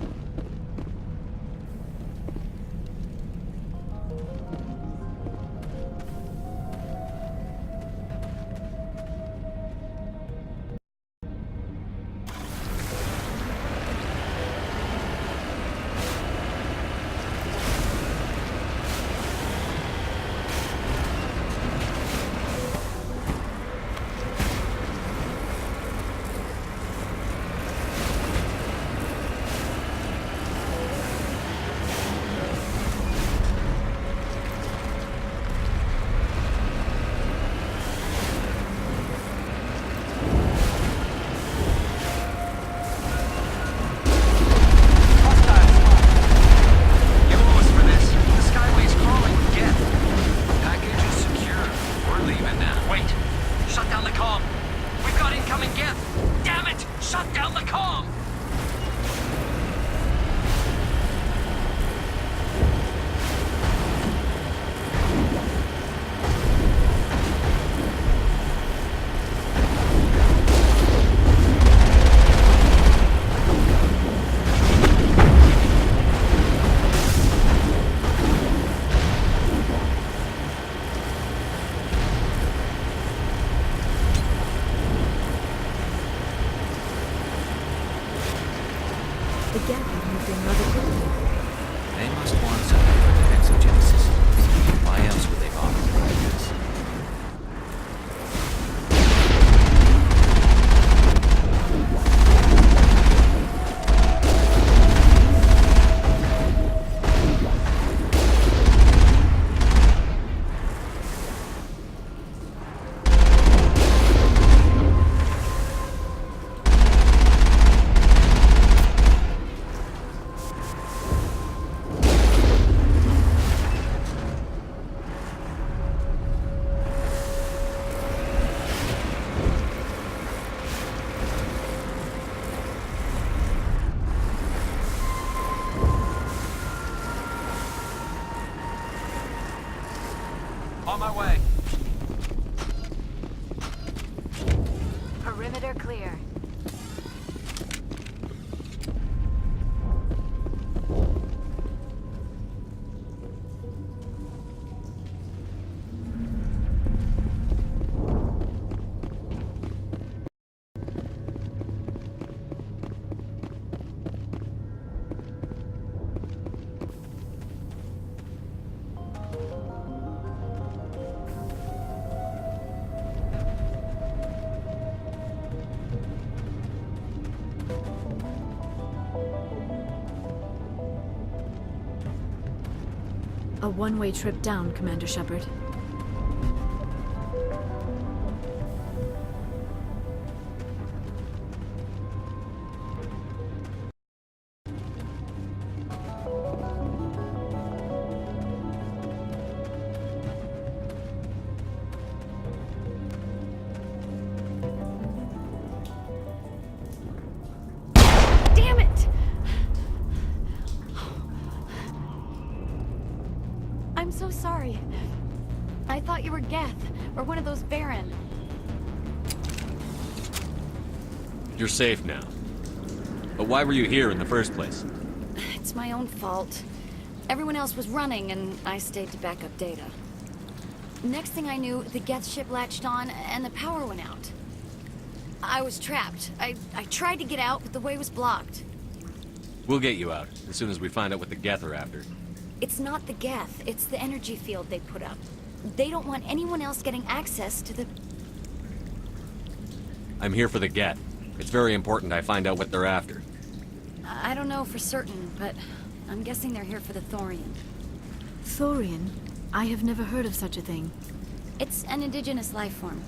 They must want something for the exogenesis. Why else would they bother like this? On my way. Perimeter clear. A one-way trip down, Commander Shepard. Damn it! I'm so sorry. I thought you were Geth, or one of those Baron. You're safe now. But why were you here in the first place? It's my own fault. Everyone else was running, and I stayed to back up data. Next thing I knew, the Geth ship latched on, and the power went out. I was trapped. I tried to get out, but the way was blocked. We'll get you out, as soon as we find out what the Geth are after. It's not the Geth, it's the energy field they put up. They don't want anyone else getting access to the... I'm here for the Geth. It's very important I find out what they're after. I don't know for certain, but I'm guessing they're here for the thorium. Thorium? I have never heard of such a thing. It's an indigenous life form.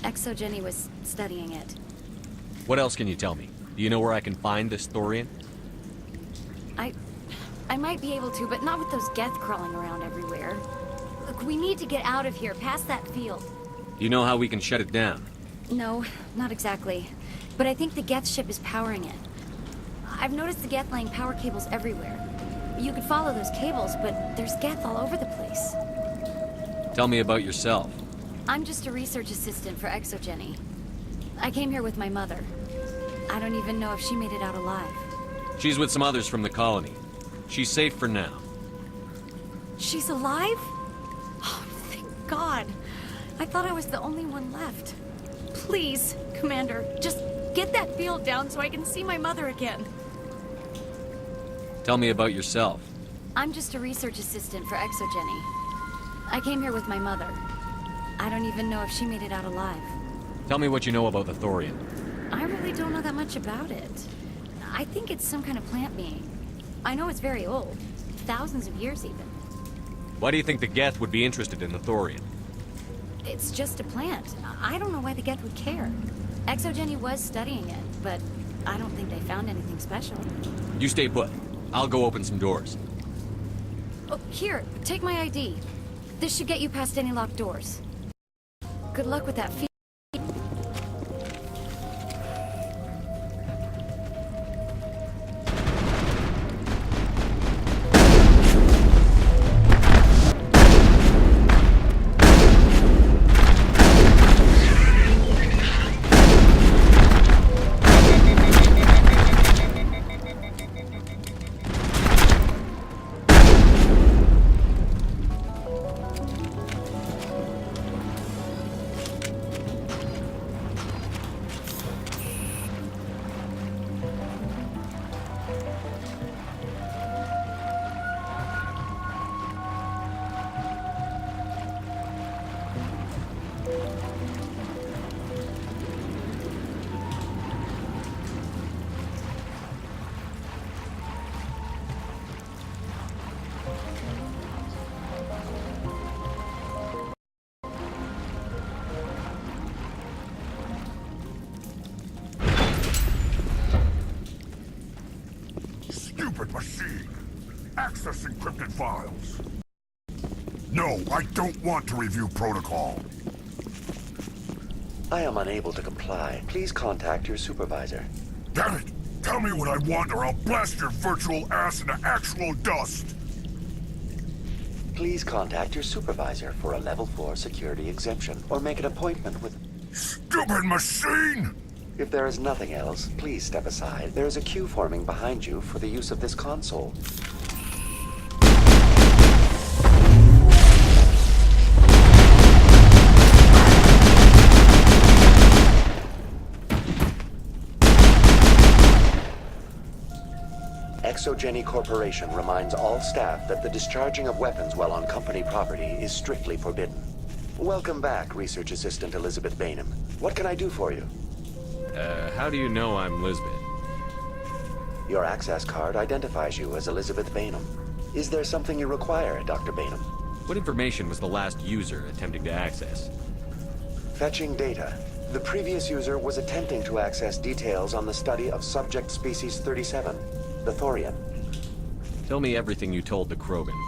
ExoGenny was studying it. What else can you tell me? Do you know where I can find this thorium? I might be able to, but not with those Geth crawling around everywhere. Look, we need to get out of here, past that field. Do you know how we can shut it down? No, not exactly. But I think the Geth ship is powering it. I've noticed the Geth laying power cables everywhere. You could follow those cables, but there's Geth all over the place. Tell me about yourself. I'm just a research assistant for ExoGenny. I came here with my mother. I don't even know if she made it out alive. She's with some others from the colony. She's safe for now. She's alive? Oh, thank God. I thought I was the only one left. Please, Commander, just get that field down so I can see my mother again. Tell me about yourself. I'm just a research assistant for ExoGenny. I came here with my mother. I don't even know if she made it out alive. Tell me what you know about the thorium. I really don't know that much about it. I think it's some kind of plant being. I know it's very old. Thousands of years even. Why do you think the Geth would be interested in the thorium? It's just a plant. I don't know why the Geth would care. ExoGenny was studying it, but I don't think they found anything special. You stay put. I'll go open some doors. Oh, here, take my ID. This should get you past any locked doors. Good luck with that feed. Stupid machine! Access encrypted files! No, I don't want to review protocol. I am unable to comply. Please contact your supervisor. Damn it! Tell me what I want or I'll blast your virtual ass into actual dust! Please contact your supervisor for a level 4 security exemption or make an appointment with... Stupid machine! If there is nothing else, please step aside. There is a queue forming behind you for the use of this console. ExoGenny Corporation reminds all staff that the discharging of weapons while on company property is strictly forbidden. Welcome back, Research Assistant Elizabeth Bainham. What can I do for you? How do you know I'm Lisbeth? Your access card identifies you as Elizabeth Bainham. Is there something you require, Dr. Bainham? What information was the last user attempting to access? Fetching data. The previous user was attempting to access details on the study of subject species 37, the thorium. Tell me everything you told the Krogan.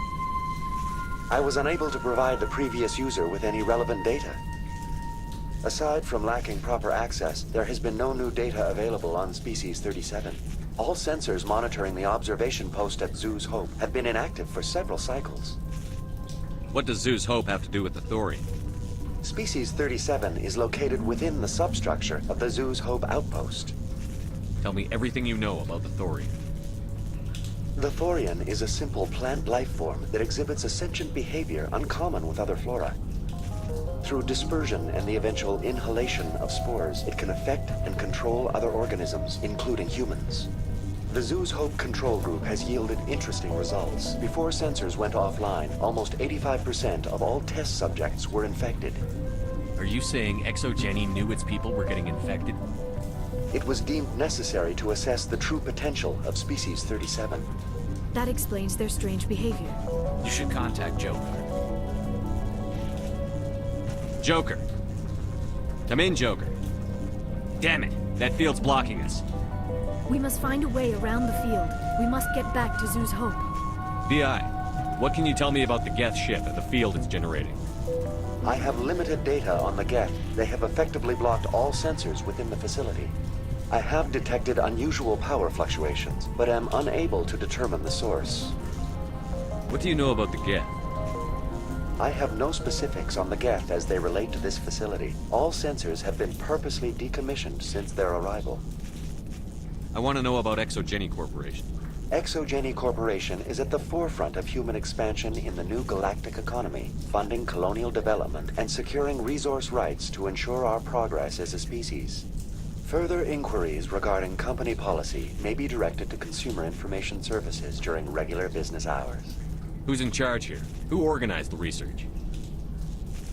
I was unable to provide the previous user with any relevant data. Aside from lacking proper access, there has been no new data available on species 37. All sensors monitoring the observation post at Zoo's Hope have been inactive for several cycles. What does Zoo's Hope have to do with the thorium? Species 37 is located within the substructure of the Zoo's Hope outpost. Tell me everything you know about the thorium. The thorium is a simple plant life form that exhibits a sentient behavior uncommon with other flora. Through dispersion and the eventual inhalation of spores, it can affect and control other organisms, including humans. The Zoo's Hope control group has yielded interesting results. Before sensors went offline, almost 85% of all test subjects were infected. Are you saying ExoGeni knew its people were getting infected? It was deemed necessary to assess the true potential of Species 37. That explains their strange behavior. You should contact Joker. Joker. Come in, Joker. Damn it, that field's blocking us. We must find a way around the field. We must get back to Zoo's Hope. VI, what can you tell me about the Geth ship and the field it's generating? I have limited data on the Geth. They have effectively blocked all sensors within the facility. I have detected unusual power fluctuations, but am unable to determine the source. What do you know about the Geth? I have no specifics on the Geth as they relate to this facility. All sensors have been purposely decommissioned since their arrival. I want to know about ExoGeni Corporation. ExoGeni Corporation is at the forefront of human expansion in the new galactic economy, funding colonial development and securing resource rights to ensure our progress as a species. Further inquiries regarding company policy may be directed to Consumer Information Services during regular business hours. Who's in charge here? Who organized the research?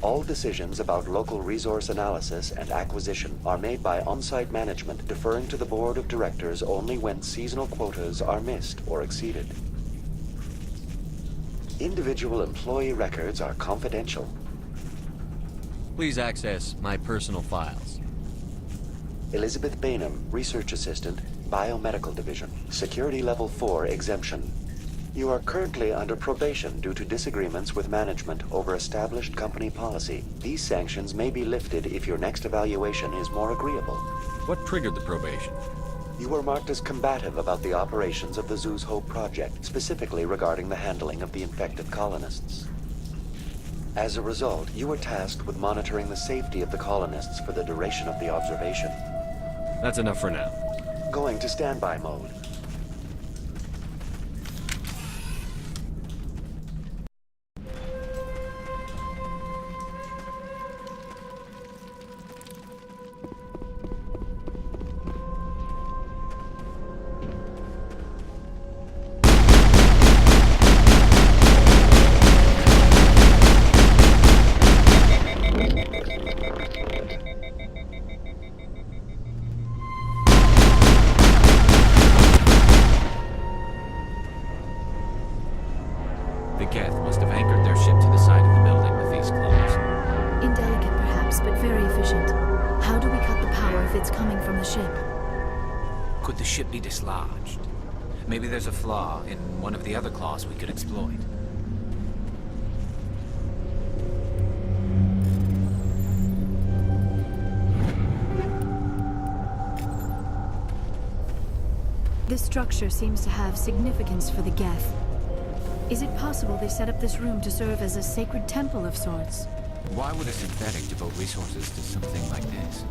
All decisions about local resource analysis and acquisition are made by on-site management, deferring to the board of directors only when seasonal quotas are missed or exceeded. Individual employee records are confidential. Please access my personal files. Elizabeth Bainham, Research Assistant, Biomedical Division, Security Level 4 exemption. You are currently under probation due to disagreements with management over established company policy. These sanctions may be lifted if your next evaluation is more agreeable. What triggered the probation? You were marked as combative about the operations of the Zoo's Hope project, specifically regarding the handling of the infected colonists. As a result, you were tasked with monitoring the safety of the colonists for the duration of the observation. That's enough for now. Going to standby mode. The Geth must have anchored their ship to the side of the building with these closed. Indelicate perhaps, but very efficient. How do we cut the power if it's coming from the ship? Could the ship be dislodged? Maybe there's a flaw in one of the other claws we could exploit. This structure seems to have significance for the Geth. Is it possible they set up this room to serve as a sacred temple of sorts? Why would a synthetic devote resources to something like this?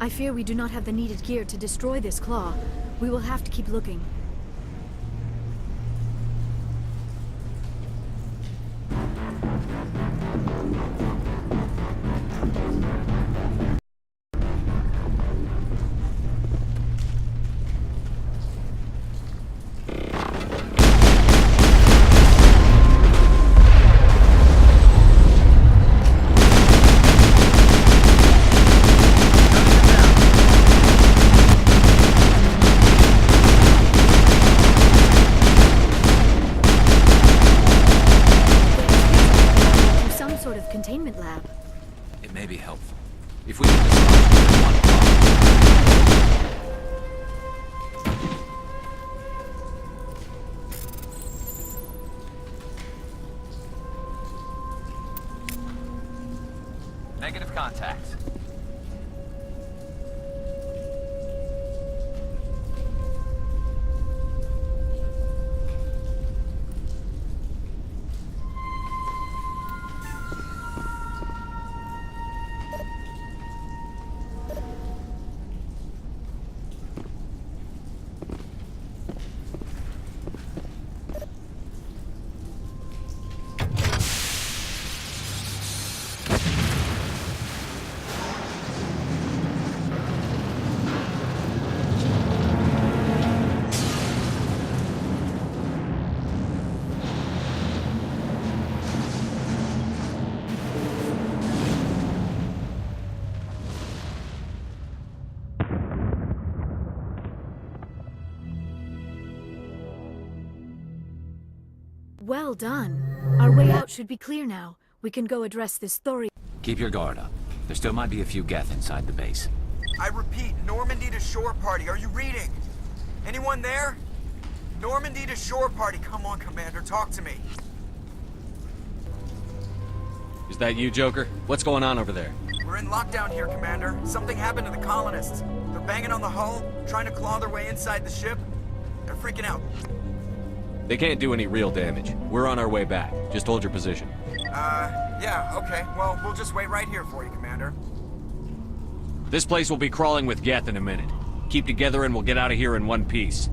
I fear we do not have the needed gear to destroy this claw. We will have to keep looking. Negative contact. Well done. Our way out should be clear now. We can go address this Thori. Keep your guard up. There still might be a few Geth inside the base. I repeat, Normandy to shore party. Are you reading? Anyone there? Normandy to shore party. Come on, Commander, talk to me. Is that you, Joker? What's going on over there? We're in lockdown here, Commander. Something happened to the colonists. They're banging on the hull, trying to claw their way inside the ship. They're freaking out. They can't do any real damage. We're on our way back. Just hold your position. Yeah, okay. Well, we'll just wait right here for you, Commander. This place will be crawling with Geth in a minute. Keep together and we'll get out of here in one piece.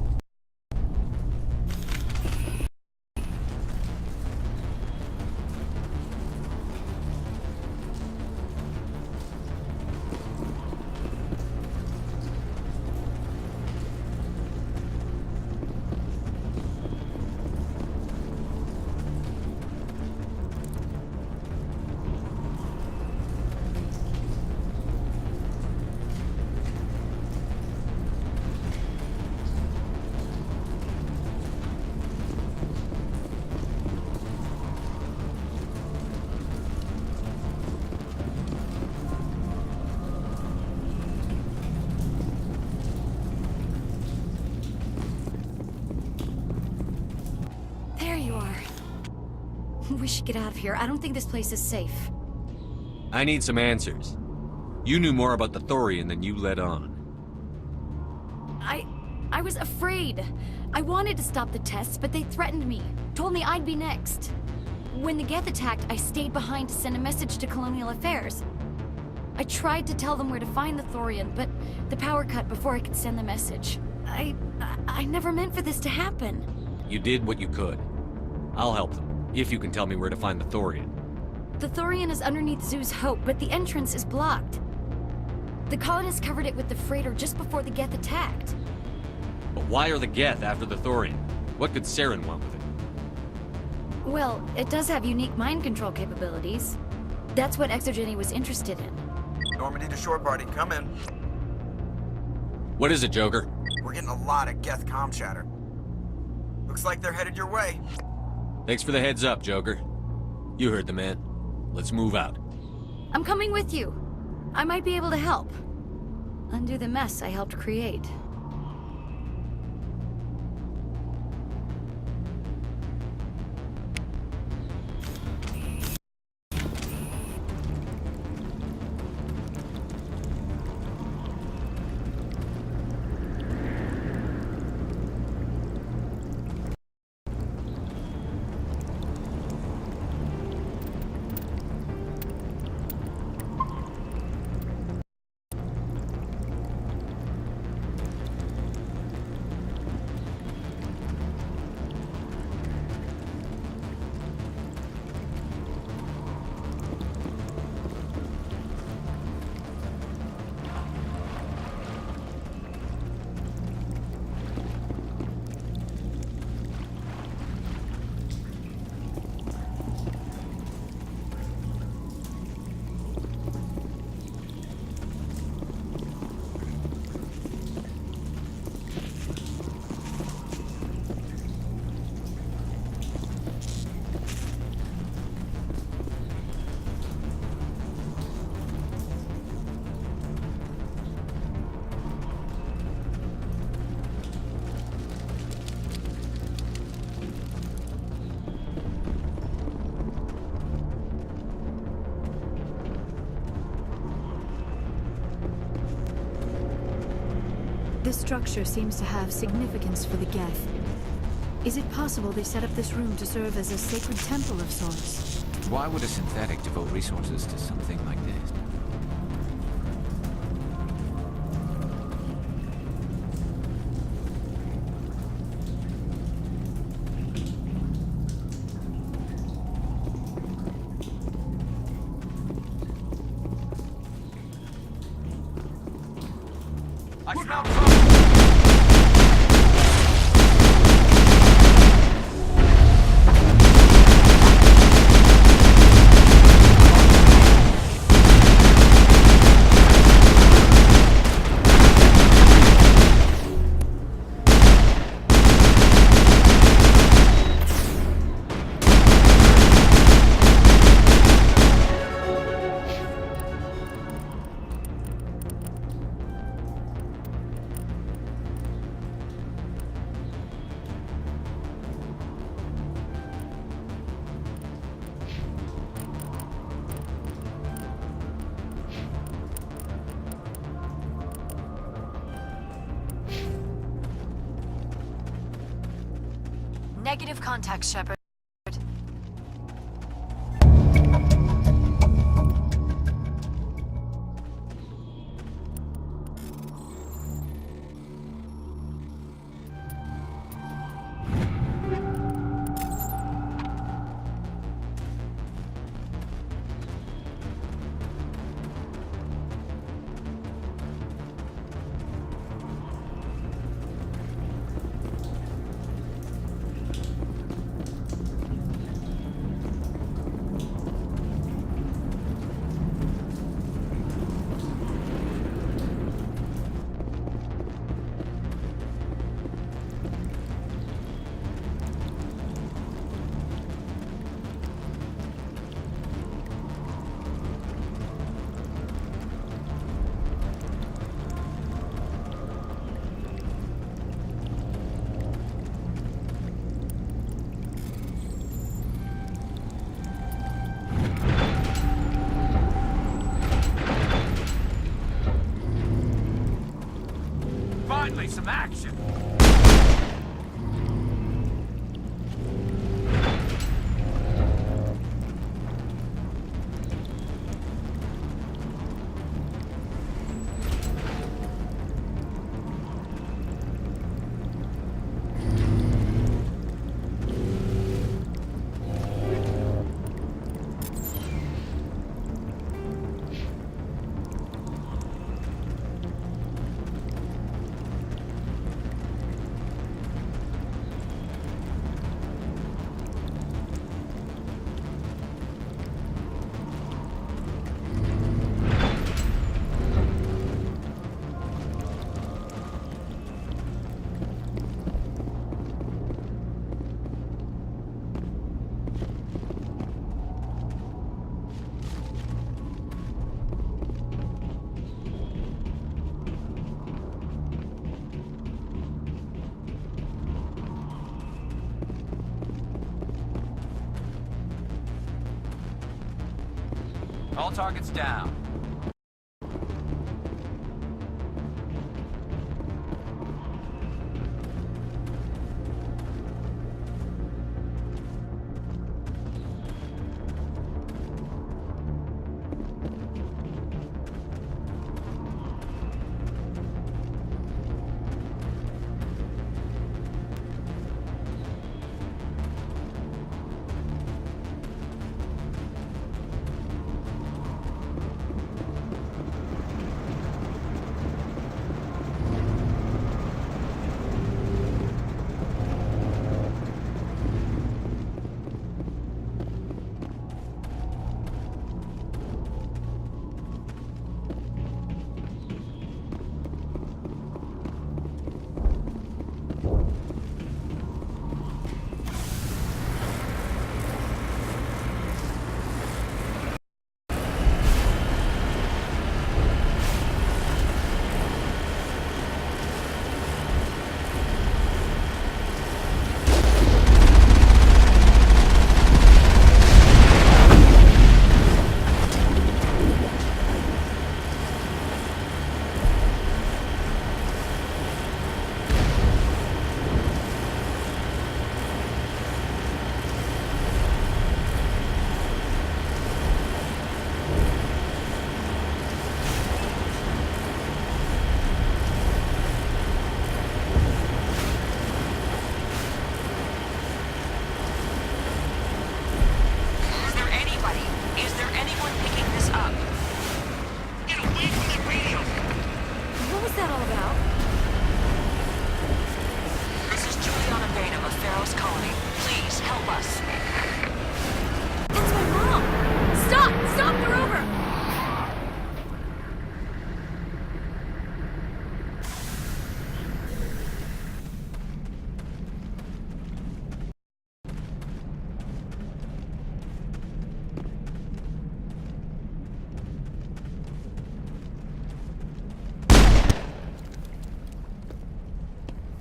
We should get out of here. I don't think this place is safe. I need some answers. You knew more about the Thorian than you let on. I was afraid. I wanted to stop the tests, but they threatened me. Told me I'd be next. When the Geth attacked, I stayed behind to send a message to Colonial Affairs. I tried to tell them where to find the Thorian, but the power cut before I could send the message. I never meant for this to happen. You did what you could. I'll help them. If you can tell me where to find the Thorian. The Thorian is underneath Zoo's Hope, but the entrance is blocked. The colonists covered it with the freighter just before the Geth attacked. But why are the Geth after the Thorian? What could Saren want with it? Well, it does have unique mind control capabilities. That's what Exogeny was interested in. Normandy to shore party, come in. What is it, Joker? We're getting a lot of Geth comm chatter. Looks like they're headed your way. Thanks for the heads up, Joker. You heard the man. Let's move out. I'm coming with you. I might be able to help. Undo the mess I helped create. This structure seems to have significance for the Geth. Is it possible they set up this room to serve as a sacred temple of sorts? Why would a synthetic devote resources to something like this? Negative contact, Shepard. Finally, some action! All targets down.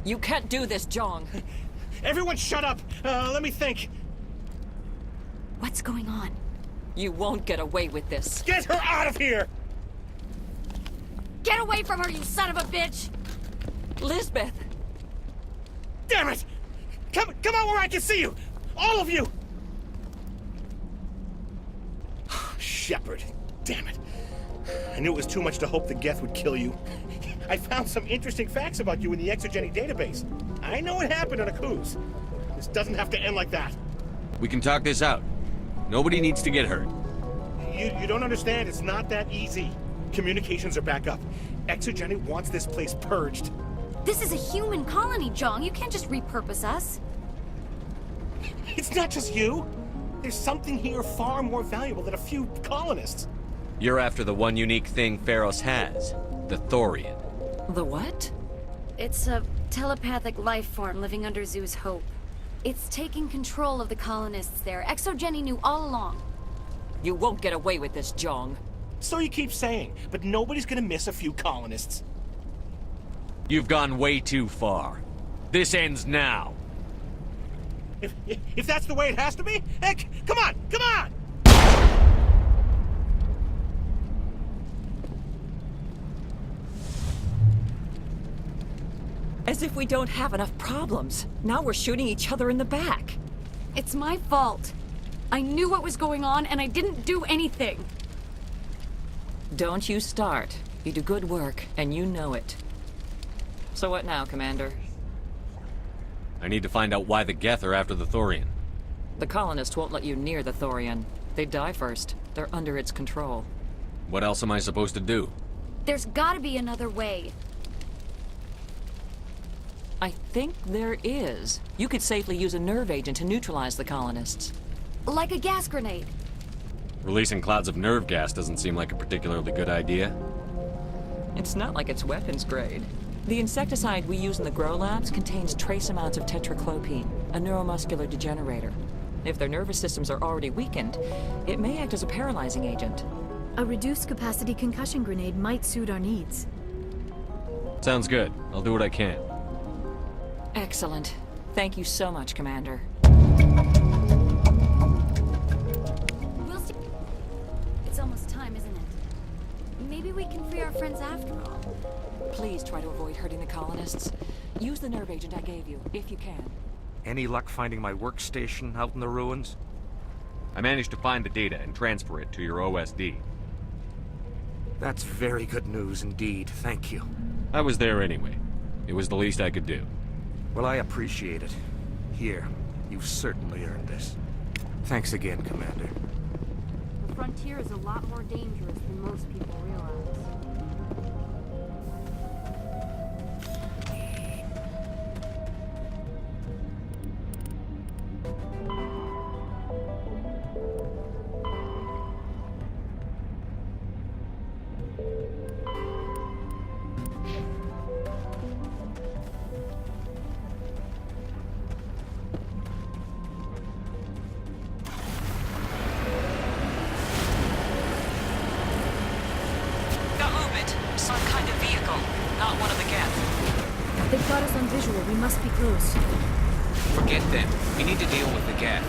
You can't do this, Jong. Everyone shut up! Let me think. What's going on? You won't get away with this. Get her out of here! Get away from her, you son of a bitch! Lisbeth! Damn it! Come out where I can see you! All of you! Shepard, damn it. I knew it was too much to hope the Geth would kill you. I found some interesting facts about you in the Exogeny database. I know it happened on a cruise. This doesn't have to end like that. We can talk this out. Nobody needs to get hurt. You don't understand. It's not that easy. Communications are back up. Exogeny wants this place purged. This is a human colony, Jong. You can't just repurpose us. It's not just you. There's something here far more valuable than a few colonists. You're after the one unique thing Feros has, the Thorian. The what? It's a telepathic life form living under Zoo's Hope. It's taking control of the colonists there. Exogeny knew all along. You won't get away with this, Jong. So you keep saying, but nobody's gonna miss a few colonists. You've gone way too far. This ends now. If that's the way it has to be, heck, come on, come on! As if we don't have enough problems. Now we're shooting each other in the back. It's my fault. I knew what was going on and I didn't do anything. Don't you start. You do good work, and you know it. So what now, Commander? I need to find out why the Geth are after the Thorian. The colonists won't let you near the Thorian. They die first. They're under its control. What else am I supposed to do? There's gotta be another way. I think there is. You could safely use a nerve agent to neutralize the colonists. Like a gas grenade. Releasing clouds of nerve gas doesn't seem like a particularly good idea. It's not like it's weapons grade. The insecticide we use in the grow labs contains trace amounts of tetraclopine, a neuromuscular degenerator. If their nervous systems are already weakened, it may act as a paralyzing agent. A reduced capacity concussion grenade might suit our needs. Sounds good. I'll do what I can. Excellent. Thank you so much, Commander. We'll see. It's almost time, isn't it? Maybe we can free our friends after all. Please try to avoid hurting the colonists. Use the nerve agent I gave you, if you can. Any luck finding my workstation out in the ruins? I managed to find the data and transfer it to your OSD. That's very good news indeed, thank you. I was there anyway. It was the least I could do. Well, I appreciate it. Here, you've certainly earned this. Thanks again, Commander. The frontier is a lot more dangerous than most people realize. They've got us on visual. We must be close. Forget them. We need to deal with the gap.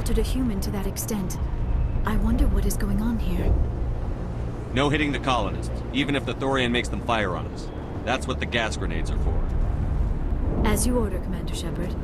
A human to that extent. I wonder what is going on here. No hitting the colonists, even if the Thorian makes them fire on us. That's what the gas grenades are for. As you order, Commander Shepard.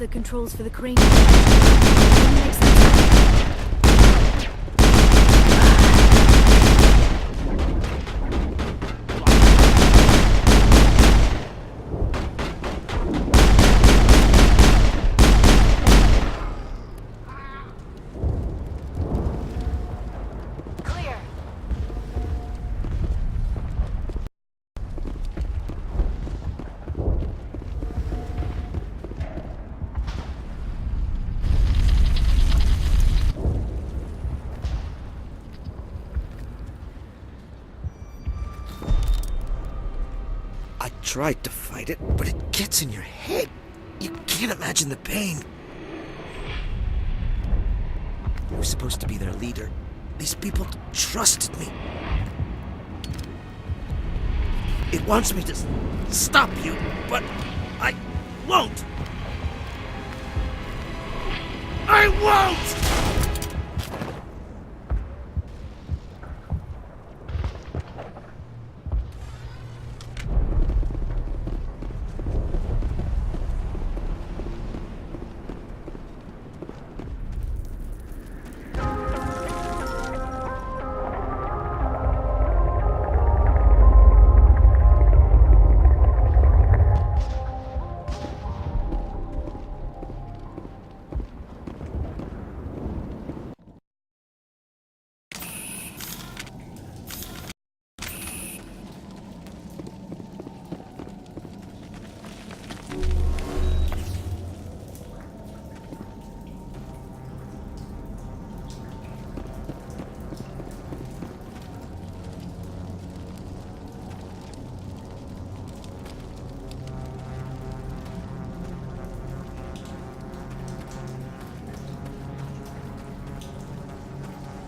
the controls for the crane. Makes sense. I tried to fight it, but it gets in your head. You can't imagine the pain. I was supposed to be their leader. These people trusted me. It wants me to stop you, but I won't. I won't!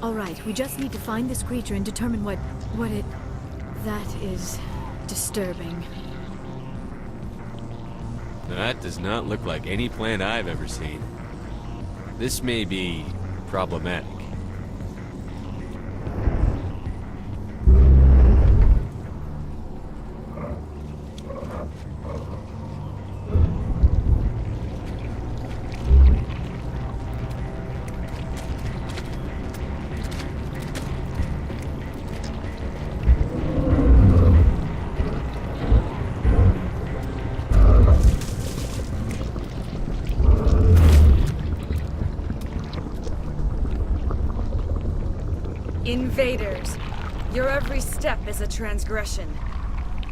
All right, we just need to find this creature and determine what it... That is disturbing. That does not look like any plant I've ever seen. This may be problematic. Invaders, your every step is a transgression.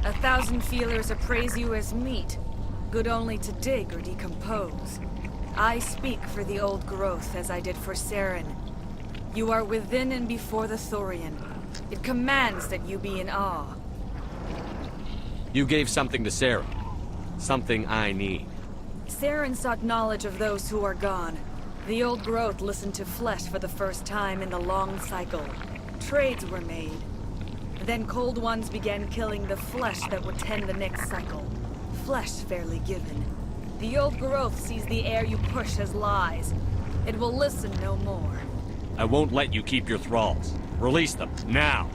1,000 feelers appraise you as meat, good only to dig or decompose. I speak for the old growth as I did for Saren. You are within and before the Thorian. It commands that you be in awe. You gave something to Sarah. Something I need. Saren sought knowledge of those who are gone. The old growth listened to flesh for the first time in the long cycle. Trades were made. Then cold ones began killing the flesh that would tend the next cycle. Flesh fairly given. The old growth sees the air you push as lies. It will listen no more. I won't let you keep your thralls. Release them, now!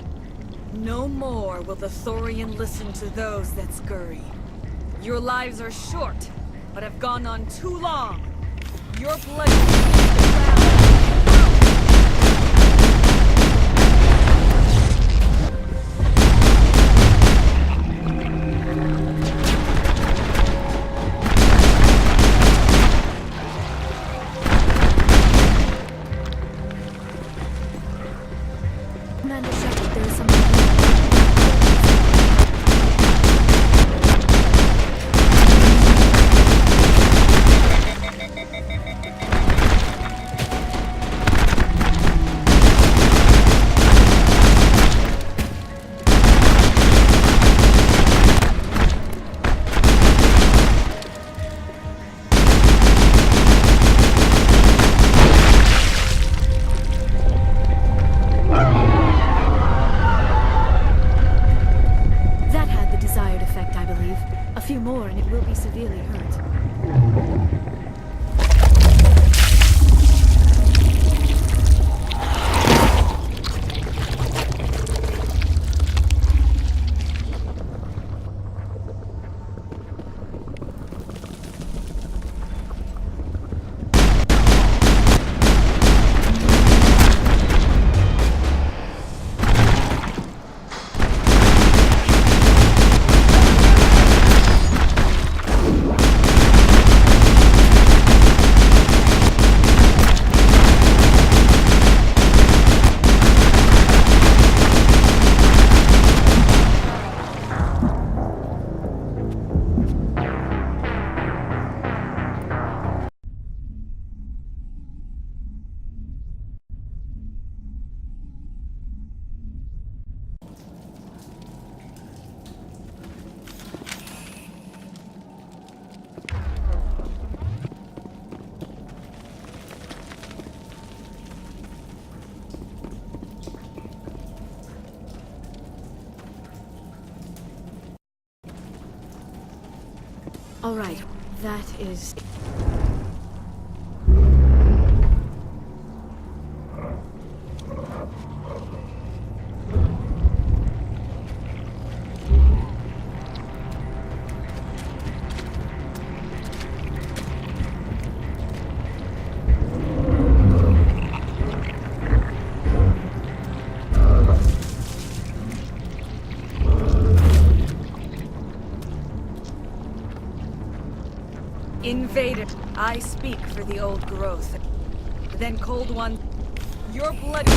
No more will the Thorian listen to those that scurry. Your lives are short, but have gone on too long. Your pleasure. Commander Shepard, there is something... All right, that is... Invader, I speak for the old growth. Then Cold One, your bloody...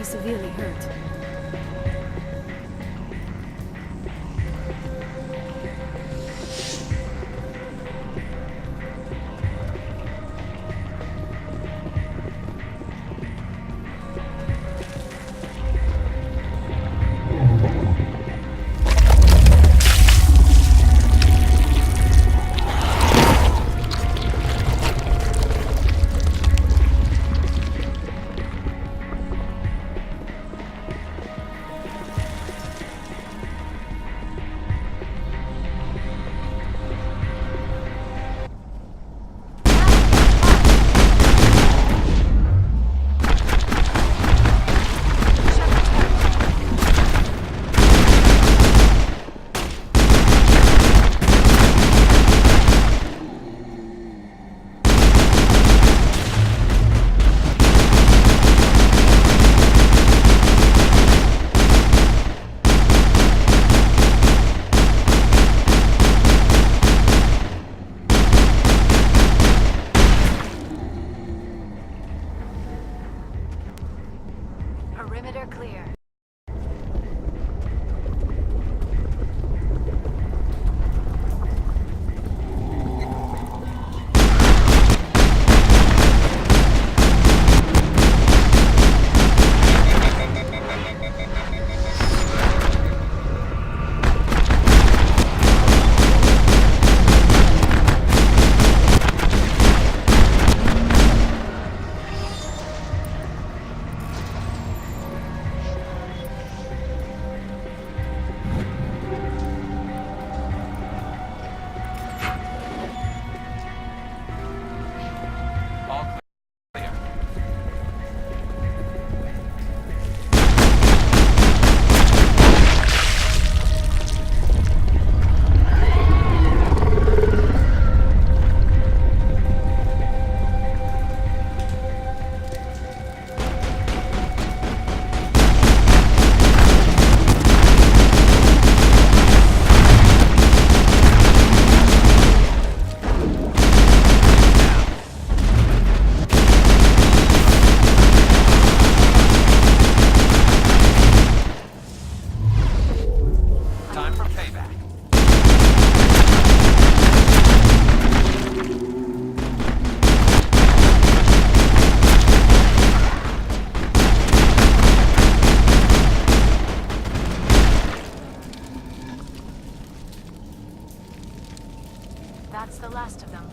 severely hurt. Perimeter clear. That's the last of them.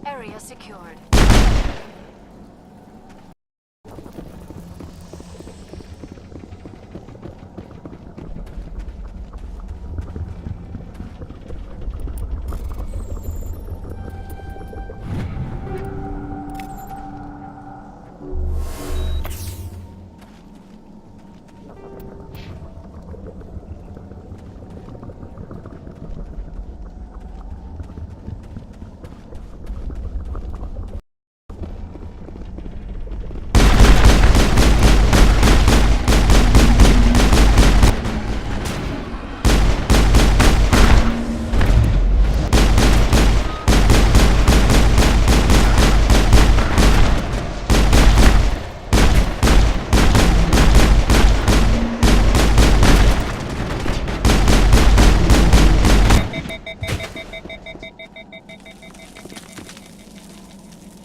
Area secured.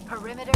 Perimeter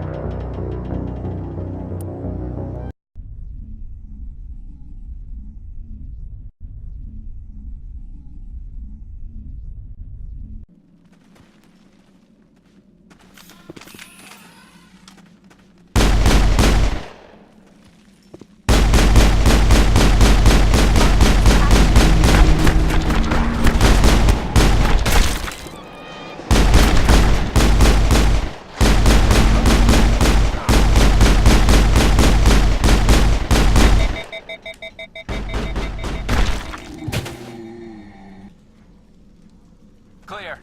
clear. Clear.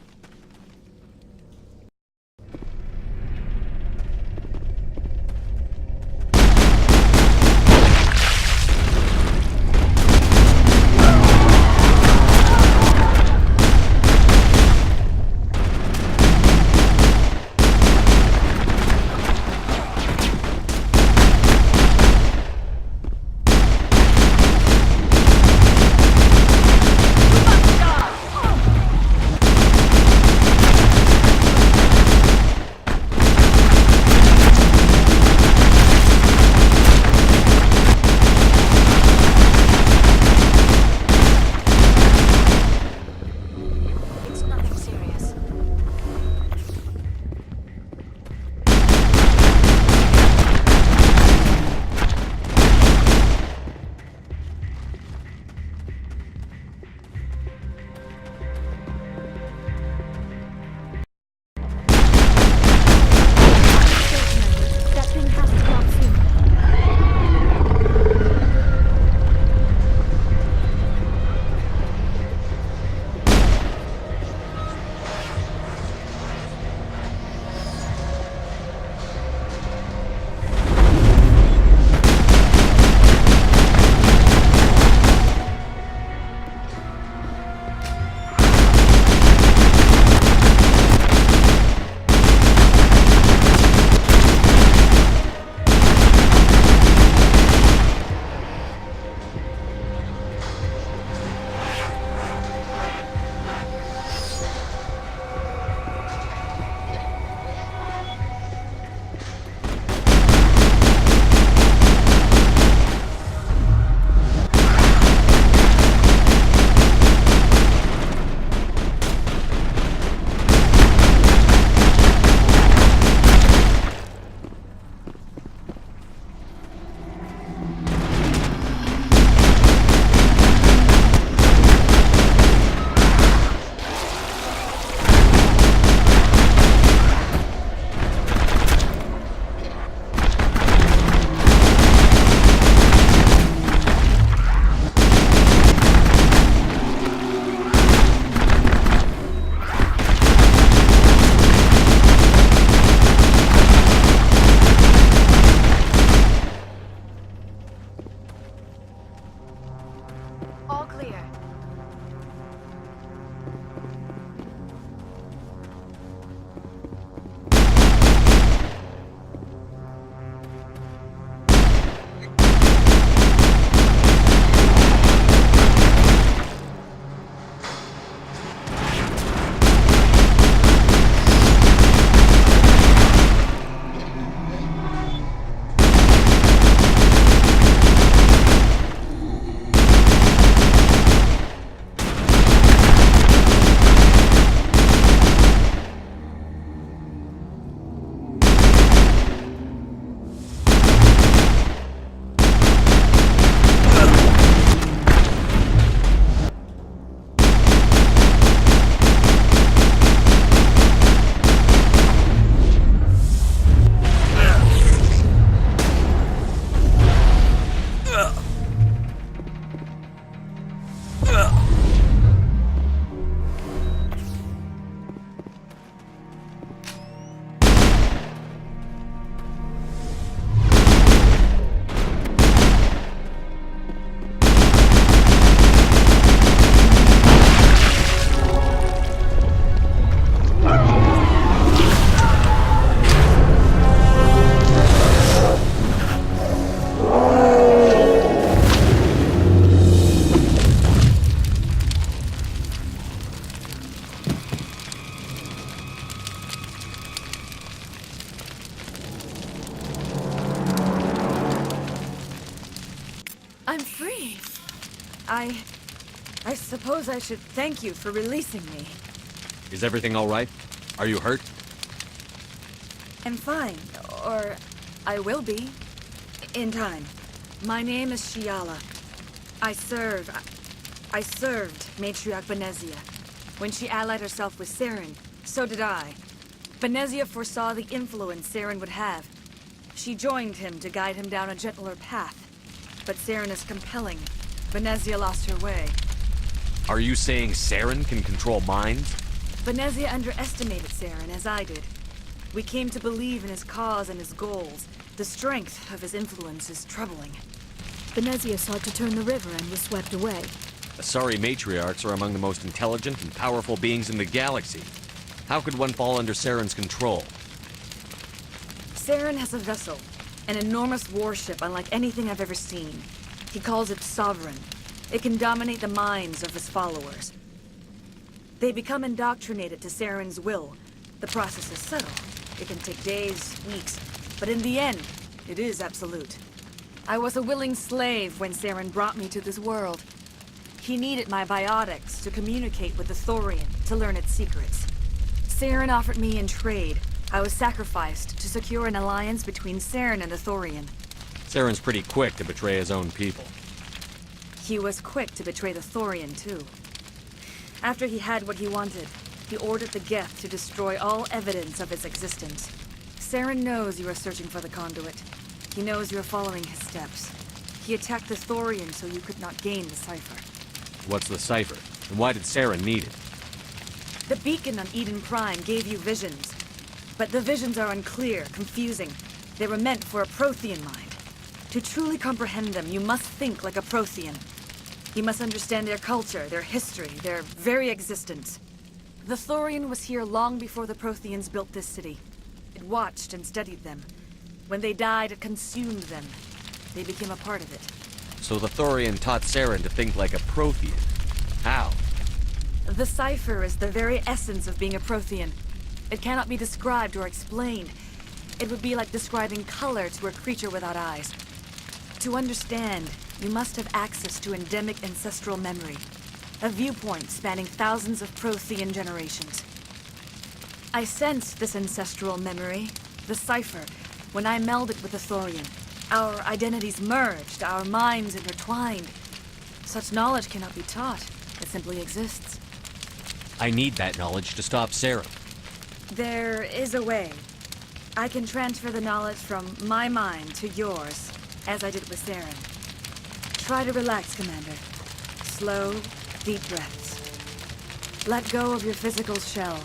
I suppose I should thank you for releasing me. Is everything all right? Are you hurt? I'm fine, or I will be. In time. My name is Shiala. I served Matriarch Benezia. When she allied herself with Saren, so did I. Benezia foresaw the influence Saren would have. She joined him to guide him down a gentler path. But Saren is compelling. Benezia lost her way. Are you saying Saren can control minds? Benezia underestimated Saren, as I did. We came to believe in his cause and his goals. The strength of his influence is troubling. Benezia sought to turn the river and was swept away. Asari matriarchs are among the most intelligent and powerful beings in the galaxy. How could one fall under Saren's control? Saren has a vessel, an enormous warship unlike anything I've ever seen. He calls it Sovereign. It can dominate the minds of his followers. They become indoctrinated to Saren's will. The process is subtle. It can take days, weeks, but in the end, it is absolute. I was a willing slave when Saren brought me to this world. He needed my biotics to communicate with the Thorian, to learn its secrets. Saren offered me in trade. I was sacrificed to secure an alliance between Saren and the Thorian. Saren's pretty quick to betray his own people. He was quick to betray the Thorian, too. After he had what he wanted, he ordered the Geth to destroy all evidence of its existence. Saren knows you are searching for the conduit. He knows you are following his steps. He attacked the Thorian so you could not gain the cipher. What's the cipher? And why did Saren need it? The beacon on Eden Prime gave you visions. But the visions are unclear, confusing. They were meant for a Prothean mind. To truly comprehend them, you must think like a Prothean. You must understand their culture, their history, their very existence. The Thorian was here long before the Protheans built this city. It watched and studied them. When they died, it consumed them. They became a part of it. So the Thorian taught Saren to think like a Prothean. How? The cipher is the very essence of being a Prothean. It cannot be described or explained. It would be like describing color to a creature without eyes. To understand, you must have access to endemic ancestral memory, a viewpoint spanning thousands of Prothean generations. I sensed this ancestral memory, the cipher, when I melded with the Thorian. Our identities merged, our minds intertwined. Such knowledge cannot be taught. It simply exists. I need that knowledge to stop Saren. There is a way. I can transfer the knowledge from my mind to yours, as I did with Saren. Try to relax, Commander. Slow, deep breaths. Let go of your physical shell.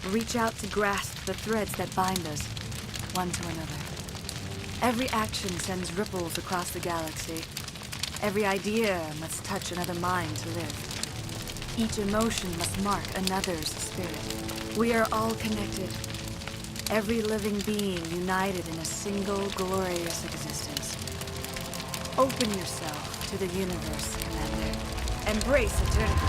Reach out to grasp the threads that bind us, one to another. Every action sends ripples across the galaxy. Every idea must touch another mind to live. Each emotion must mark another's spirit. We are all connected. Every living being united in a single glorious existence. Open yourself to the universe, Commander. Embrace eternity.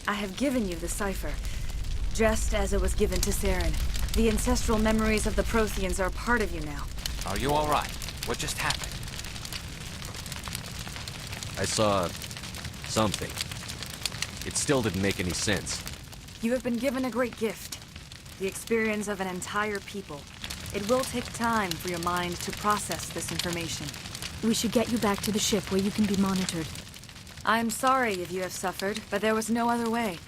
I have given you the cipher, just as it was given to Saren. The ancestral memories of the Protheans are a part of you now. Are you all right? What just happened? I saw something. It still didn't make any sense. You have been given a great gift, the experience of an entire people. It will take time for your mind to process this information. We should get you back to the ship where you can be monitored. I'm sorry if you have suffered, but there was no other way.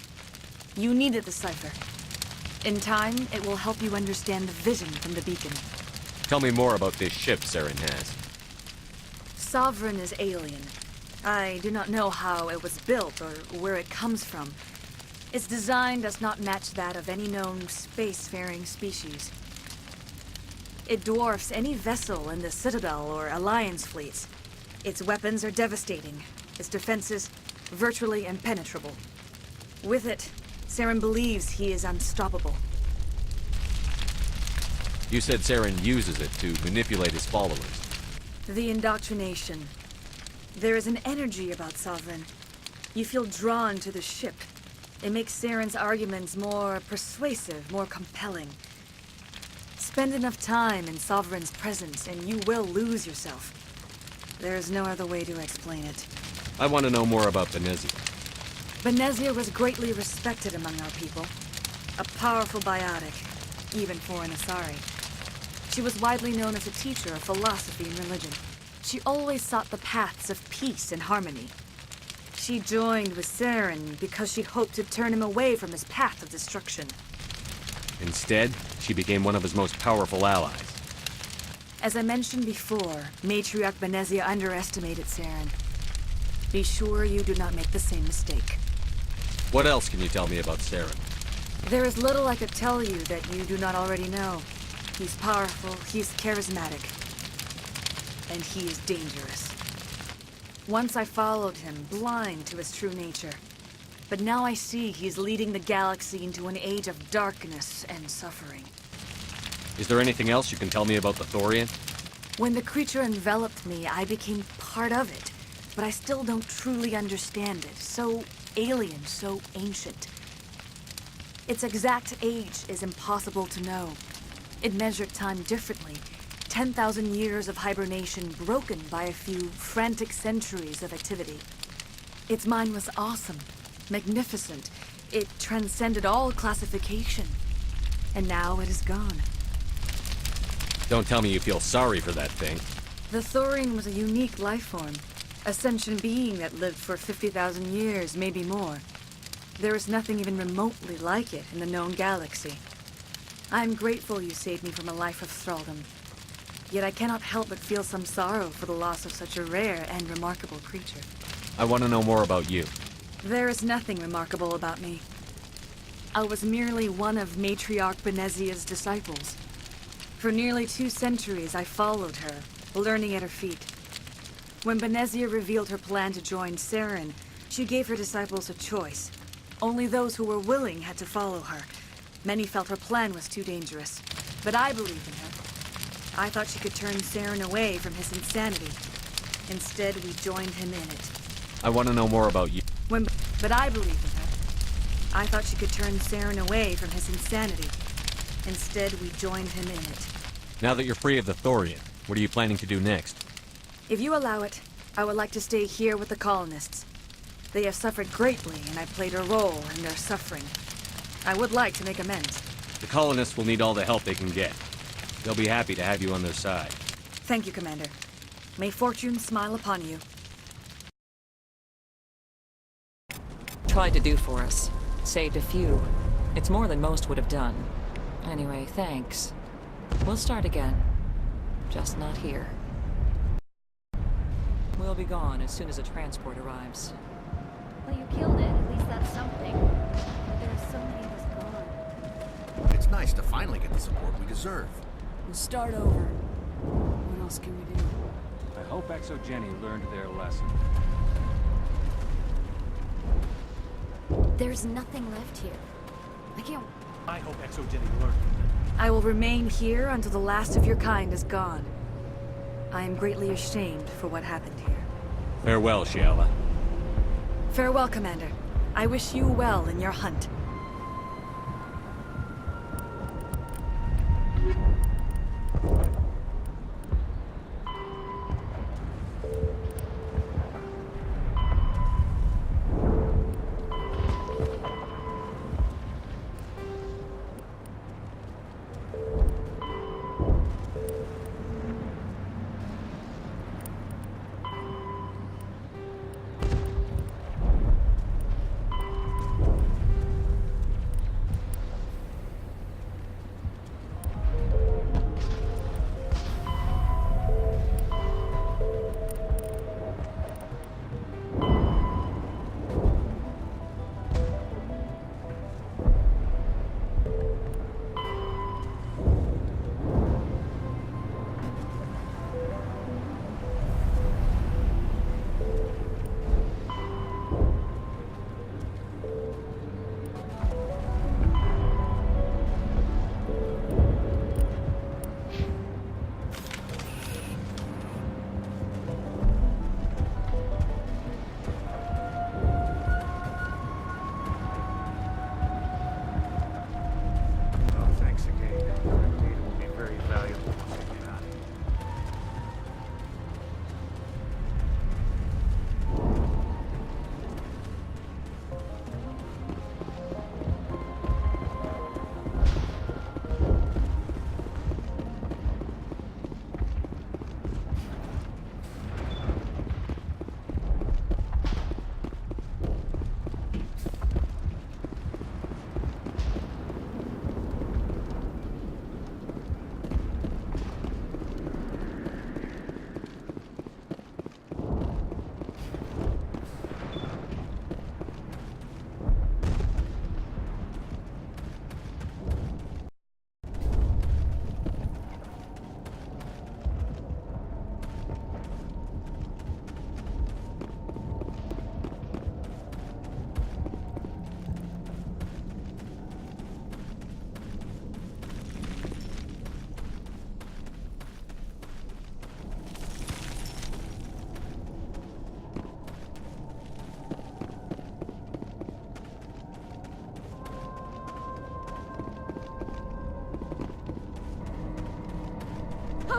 You needed the cipher. In time, it will help you understand the vision from the beacon. Tell me more about this ship Saren has. Sovereign is alien. I do not know how it was built or where it comes from. Its design does not match that of any known spacefaring species. It dwarfs any vessel in the Citadel or Alliance fleets. Its weapons are devastating, its defenses virtually impenetrable. With it, Saren believes he is unstoppable. You said Saren uses it to manipulate his followers. The indoctrination. There is an energy about Sovereign. You feel drawn to the ship. It makes Saren's arguments more persuasive, more compelling. Spend enough time in Sovereign's presence and you will lose yourself. There is no other way to explain it. I want to know more about Benezia. Benezia was greatly respected among our people. A powerful biotic, even for an Asari. She was widely known as a teacher of philosophy and religion. She always sought the paths of peace and harmony. She joined with Saren because she hoped to turn him away from his path of destruction. Instead, she became one of his most powerful allies. As I mentioned before, Matriarch Benezia underestimated Saren. Be sure you do not make the same mistake. What else can you tell me about Saren? There is little I could tell you that you do not already know. He's powerful, he's charismatic, and he is dangerous. Once I followed him, blind to his true nature. But now I see he's leading the galaxy into an age of darkness and suffering. Is there anything else you can tell me about the Thorian? When the creature enveloped me, I became part of it. But I still don't truly understand it. So alien, so ancient. Its exact age is impossible to know. It measured time differently. 10,000 years of hibernation broken by a few frantic centuries of activity. Its mind was awesome, magnificent. It transcended all classification. And now it is gone. Don't tell me you feel sorry for that thing. The Thorian was a unique life form. A sentient being that lived for 50,000 years, maybe more. There is nothing even remotely like it in the known galaxy. I'm grateful you saved me from a life of thraldom. Yet I cannot help but feel some sorrow for the loss of such a rare and remarkable creature. I want to know more about you. There is nothing remarkable about me. I was merely one of Matriarch Benezia's disciples. For nearly 2 centuries I followed her, learning at her feet. When Benezia revealed her plan to join Saren, she gave her disciples a choice. Only those who were willing had to follow her. Many felt her plan was too dangerous, but I believed in her. I thought she could turn Saren away from his insanity. Instead, we joined him in it. I want to know more about you. But I believed in her. I thought she could turn Saren away from his insanity. Instead, we joined him in it. Now that you're free of the Thorian, what are you planning to do next? If you allow it, I would like to stay here with the colonists. They have suffered greatly, and I played a role in their suffering. I would like to make amends. The colonists will need all the help they can get. They'll be happy to have you on their side. Thank you, Commander. May fortune smile upon you. Tried to do for us. Saved a few. It's more than most would have done. Anyway, thanks. We'll start again. Just not here. We'll be gone as soon as a transport arrives. Well, you killed it. At least that's something. But there are so many of us gone. It's nice to finally get the support we deserve. We'll start over. What else can we do? I hope ExoGeni learned their lesson. There's nothing left here. I hope ExoGeni learned. I will remain here until the last of your kind is gone. I am greatly ashamed for what happened here. Farewell, Shiala. Farewell, Commander. I wish you well in your hunt.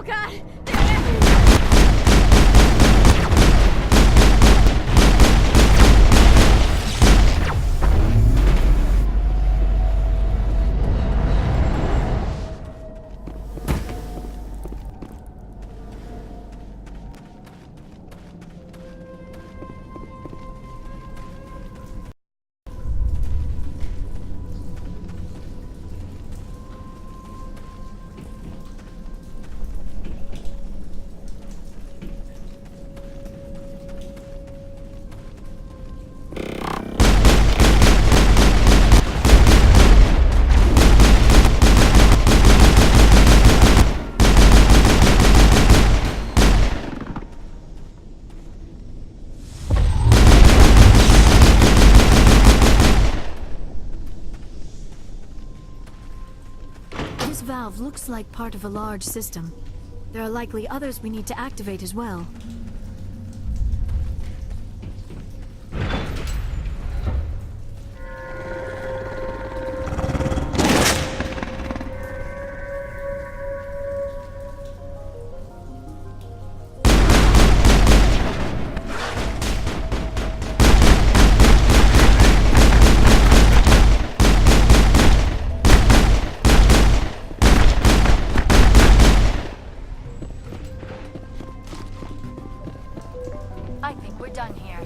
Oh God! They're everywhere! This valve looks like part of a large system. There are likely others we need to activate as well. I think we're done here.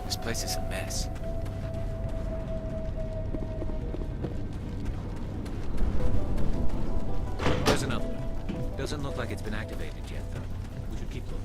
This place is a mess. There's another one. Doesn't look like it's been activated yet, though. We should keep looking.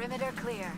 Perimeter clear.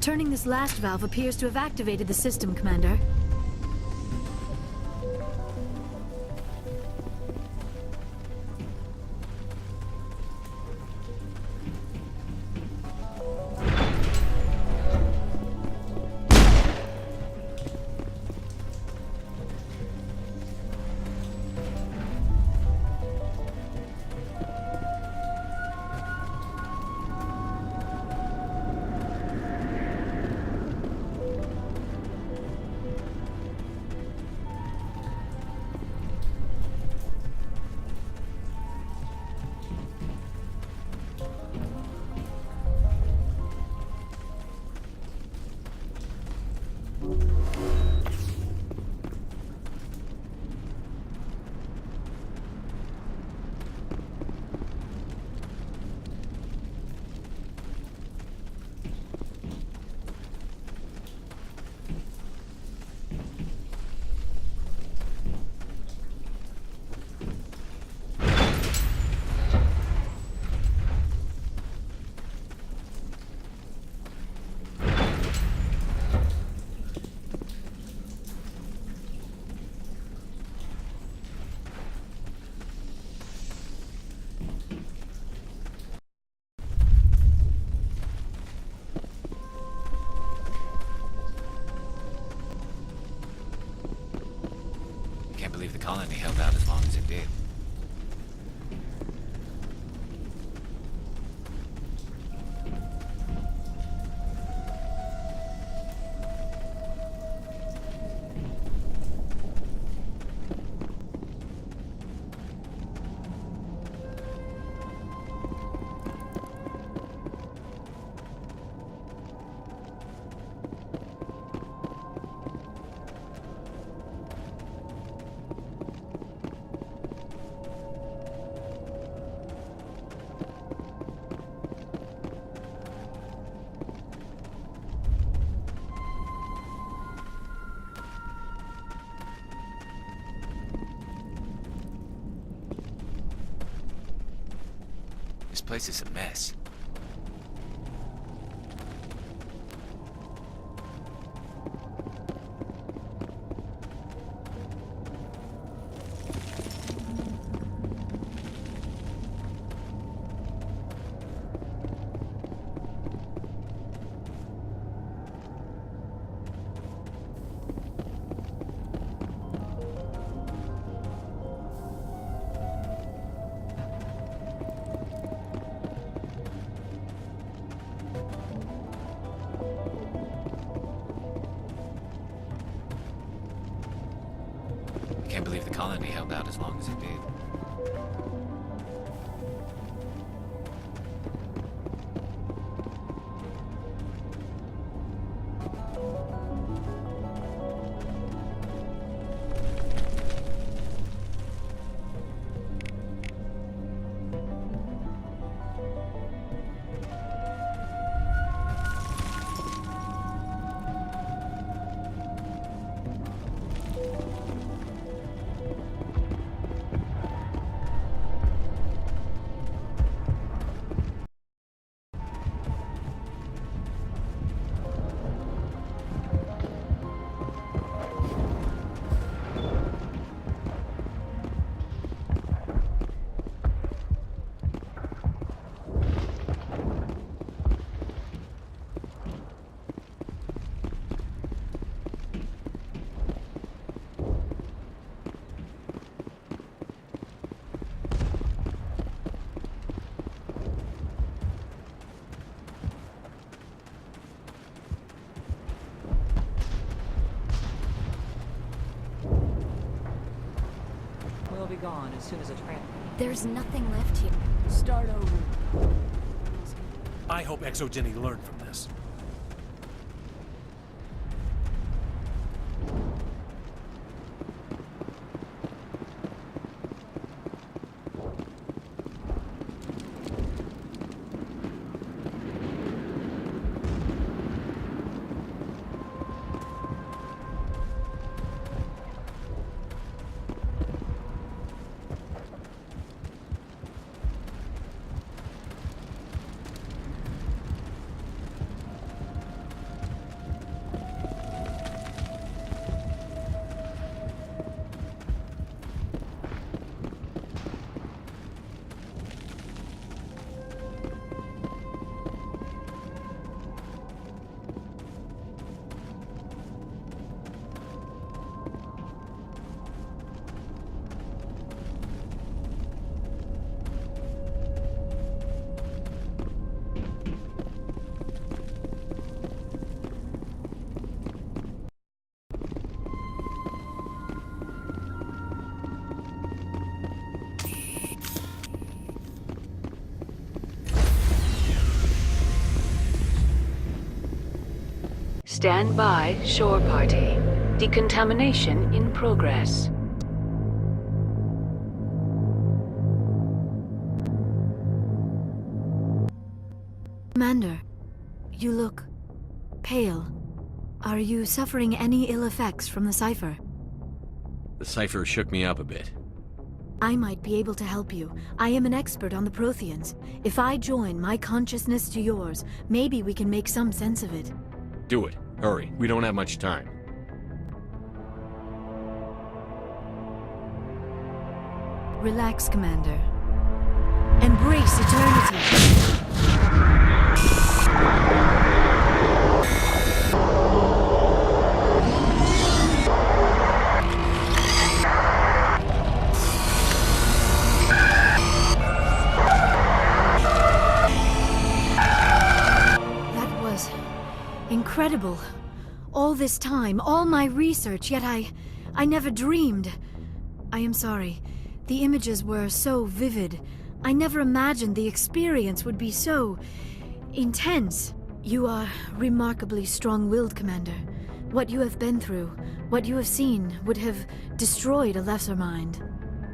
Turning this last valve appears to have activated the system, Commander. Can't believe the colony held out as long as it did. This place is a mess. Can't believe the colony held out as long as it did. We'll be gone as soon as a tramp. There's nothing left here. Start over. I hope ExoGeni learned from this. Stand by, shore party. Decontamination in progress. Commander, you look pale. Are you suffering any ill effects from the cipher? The cipher shook me up a bit. I might be able to help you. I am an expert on the Protheans. If I join my consciousness to yours, maybe we can make some sense of it. Do it. Hurry. We don't have much time. Relax, Commander. Embrace eternity. Incredible. All this time, all my research, yet I never dreamed. I am sorry. The images were so vivid. I never imagined the experience would be so intense. You are remarkably strong-willed, Commander. What you have been through, what you have seen, would have destroyed a lesser mind.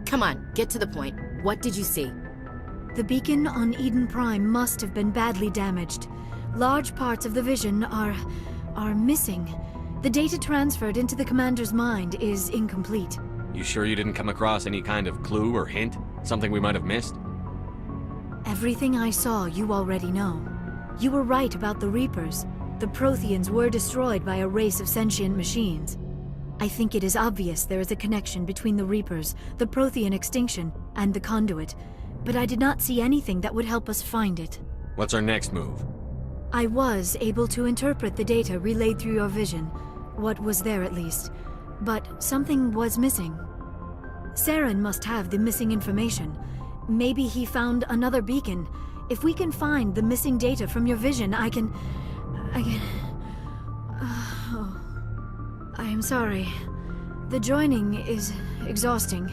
Come on, get to the point. What did you see? The beacon on Eden Prime must have been badly damaged. Large parts of the vision are missing. The data transferred into the commander's mind is incomplete. You sure you didn't come across any kind of clue or hint? Something we might have missed? Everything I saw you already know. You were right about the Reapers. The Protheans were destroyed by a race of sentient machines. I think it is obvious there is a connection between the Reapers, the Prothean extinction, and the Conduit, but I did not see anything that would help us find it. What's our next move? I was able to interpret the data relayed through your vision, what was there at least, but something was missing. Saren must have the missing information. Maybe he found another beacon. If we can find the missing data from your vision, I can... Oh, I am sorry. The joining is exhausting.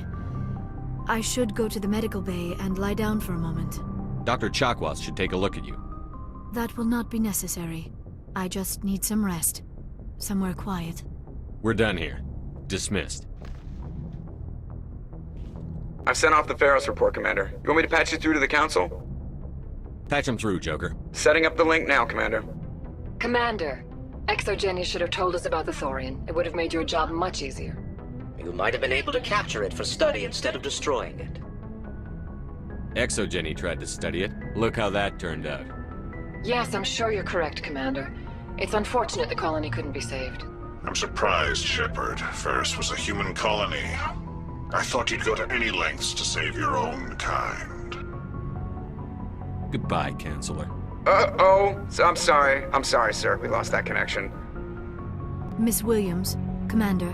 I should go to the medical bay and lie down for a moment. Dr. Chakwas should take a look at you. That will not be necessary. I just need some rest. Somewhere quiet. We're done here. Dismissed. I've sent off the Feros report, Commander. You want me to patch you through to the Council? Patch him through, Joker. Setting up the link now, Commander. Commander, ExoGeni should have told us about the Thorian. It would have made your job much easier. You might have been able to capture it for study instead of destroying it. ExoGeni tried to study it. Look how that turned out. Yes, I'm sure you're correct, Commander. It's unfortunate the colony couldn't be saved. I'm surprised, Shepard. Feros was a human colony. I thought you'd go to any lengths to save your own kind. Goodbye, Chancellor. I'm sorry, sir. We lost that connection. Miss Williams, Commander,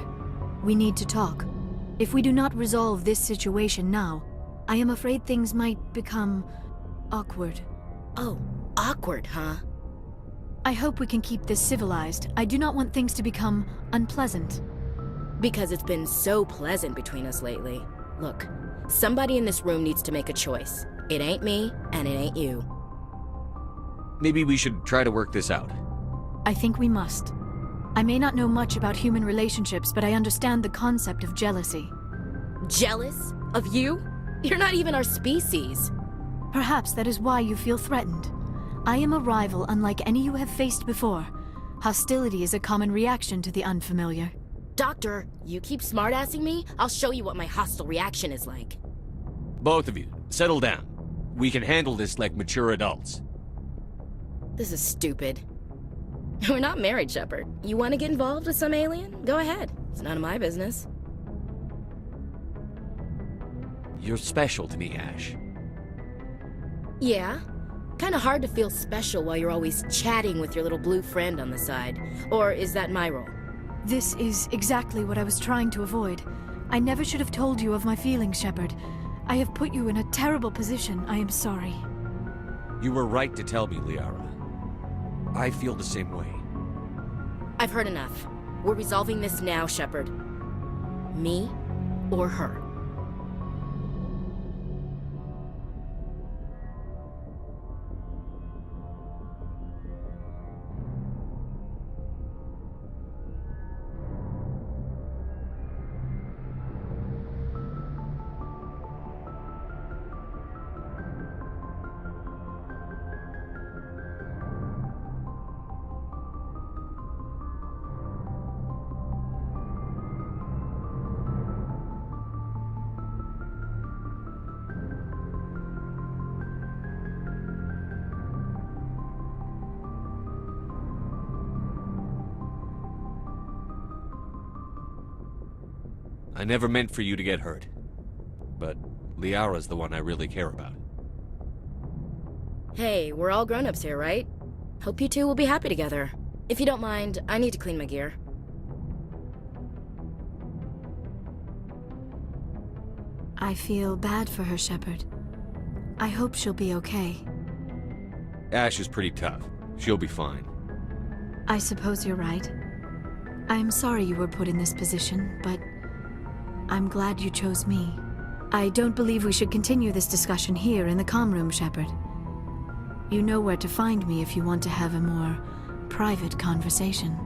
we need to talk. If we do not resolve this situation now, I am afraid things might become awkward. Oh, awkward, huh? I hope we can keep this civilized. I do not want things to become unpleasant. Because it's been so pleasant between us lately. Look, somebody in this room needs to make a choice. It ain't me, and it ain't you. Maybe we should try to work this out. I think we must. I may not know much about human relationships, but I understand the concept of jealousy. Jealous? Of you? You're not even our species. Perhaps that is why you feel threatened. I am a rival unlike any you have faced before. Hostility is a common reaction to the unfamiliar. Doctor, you keep smartassing me, I'll show you what my hostile reaction is like. Both of you, settle down. We can handle this like mature adults. This is stupid. We're not married, Shepard. You want to get involved with some alien? Go ahead. It's none of my business. You're special to me, Ash. Yeah? Kinda hard to feel special while you're always chatting with your little blue friend on the side. Or is that my role? This is exactly what I was trying to avoid. I never should have told you of my feelings, Shepard. I have put you in a terrible position. I am sorry. You were right to tell me, Liara. I feel the same way. I've heard enough. We're resolving this now, Shepard. Me or her. I never meant for you to get hurt. But Liara's the one I really care about. Hey, we're all grown-ups here, right? Hope you two will be happy together. If you don't mind, I need to clean my gear. I feel bad for her, Shepard. I hope she'll be okay. Ash is pretty tough. She'll be fine. I suppose you're right. I'm sorry you were put in this position, but I'm glad you chose me. I don't believe we should continue this discussion here in the comm room, Shepard. You know where to find me if you want to have a more private conversation.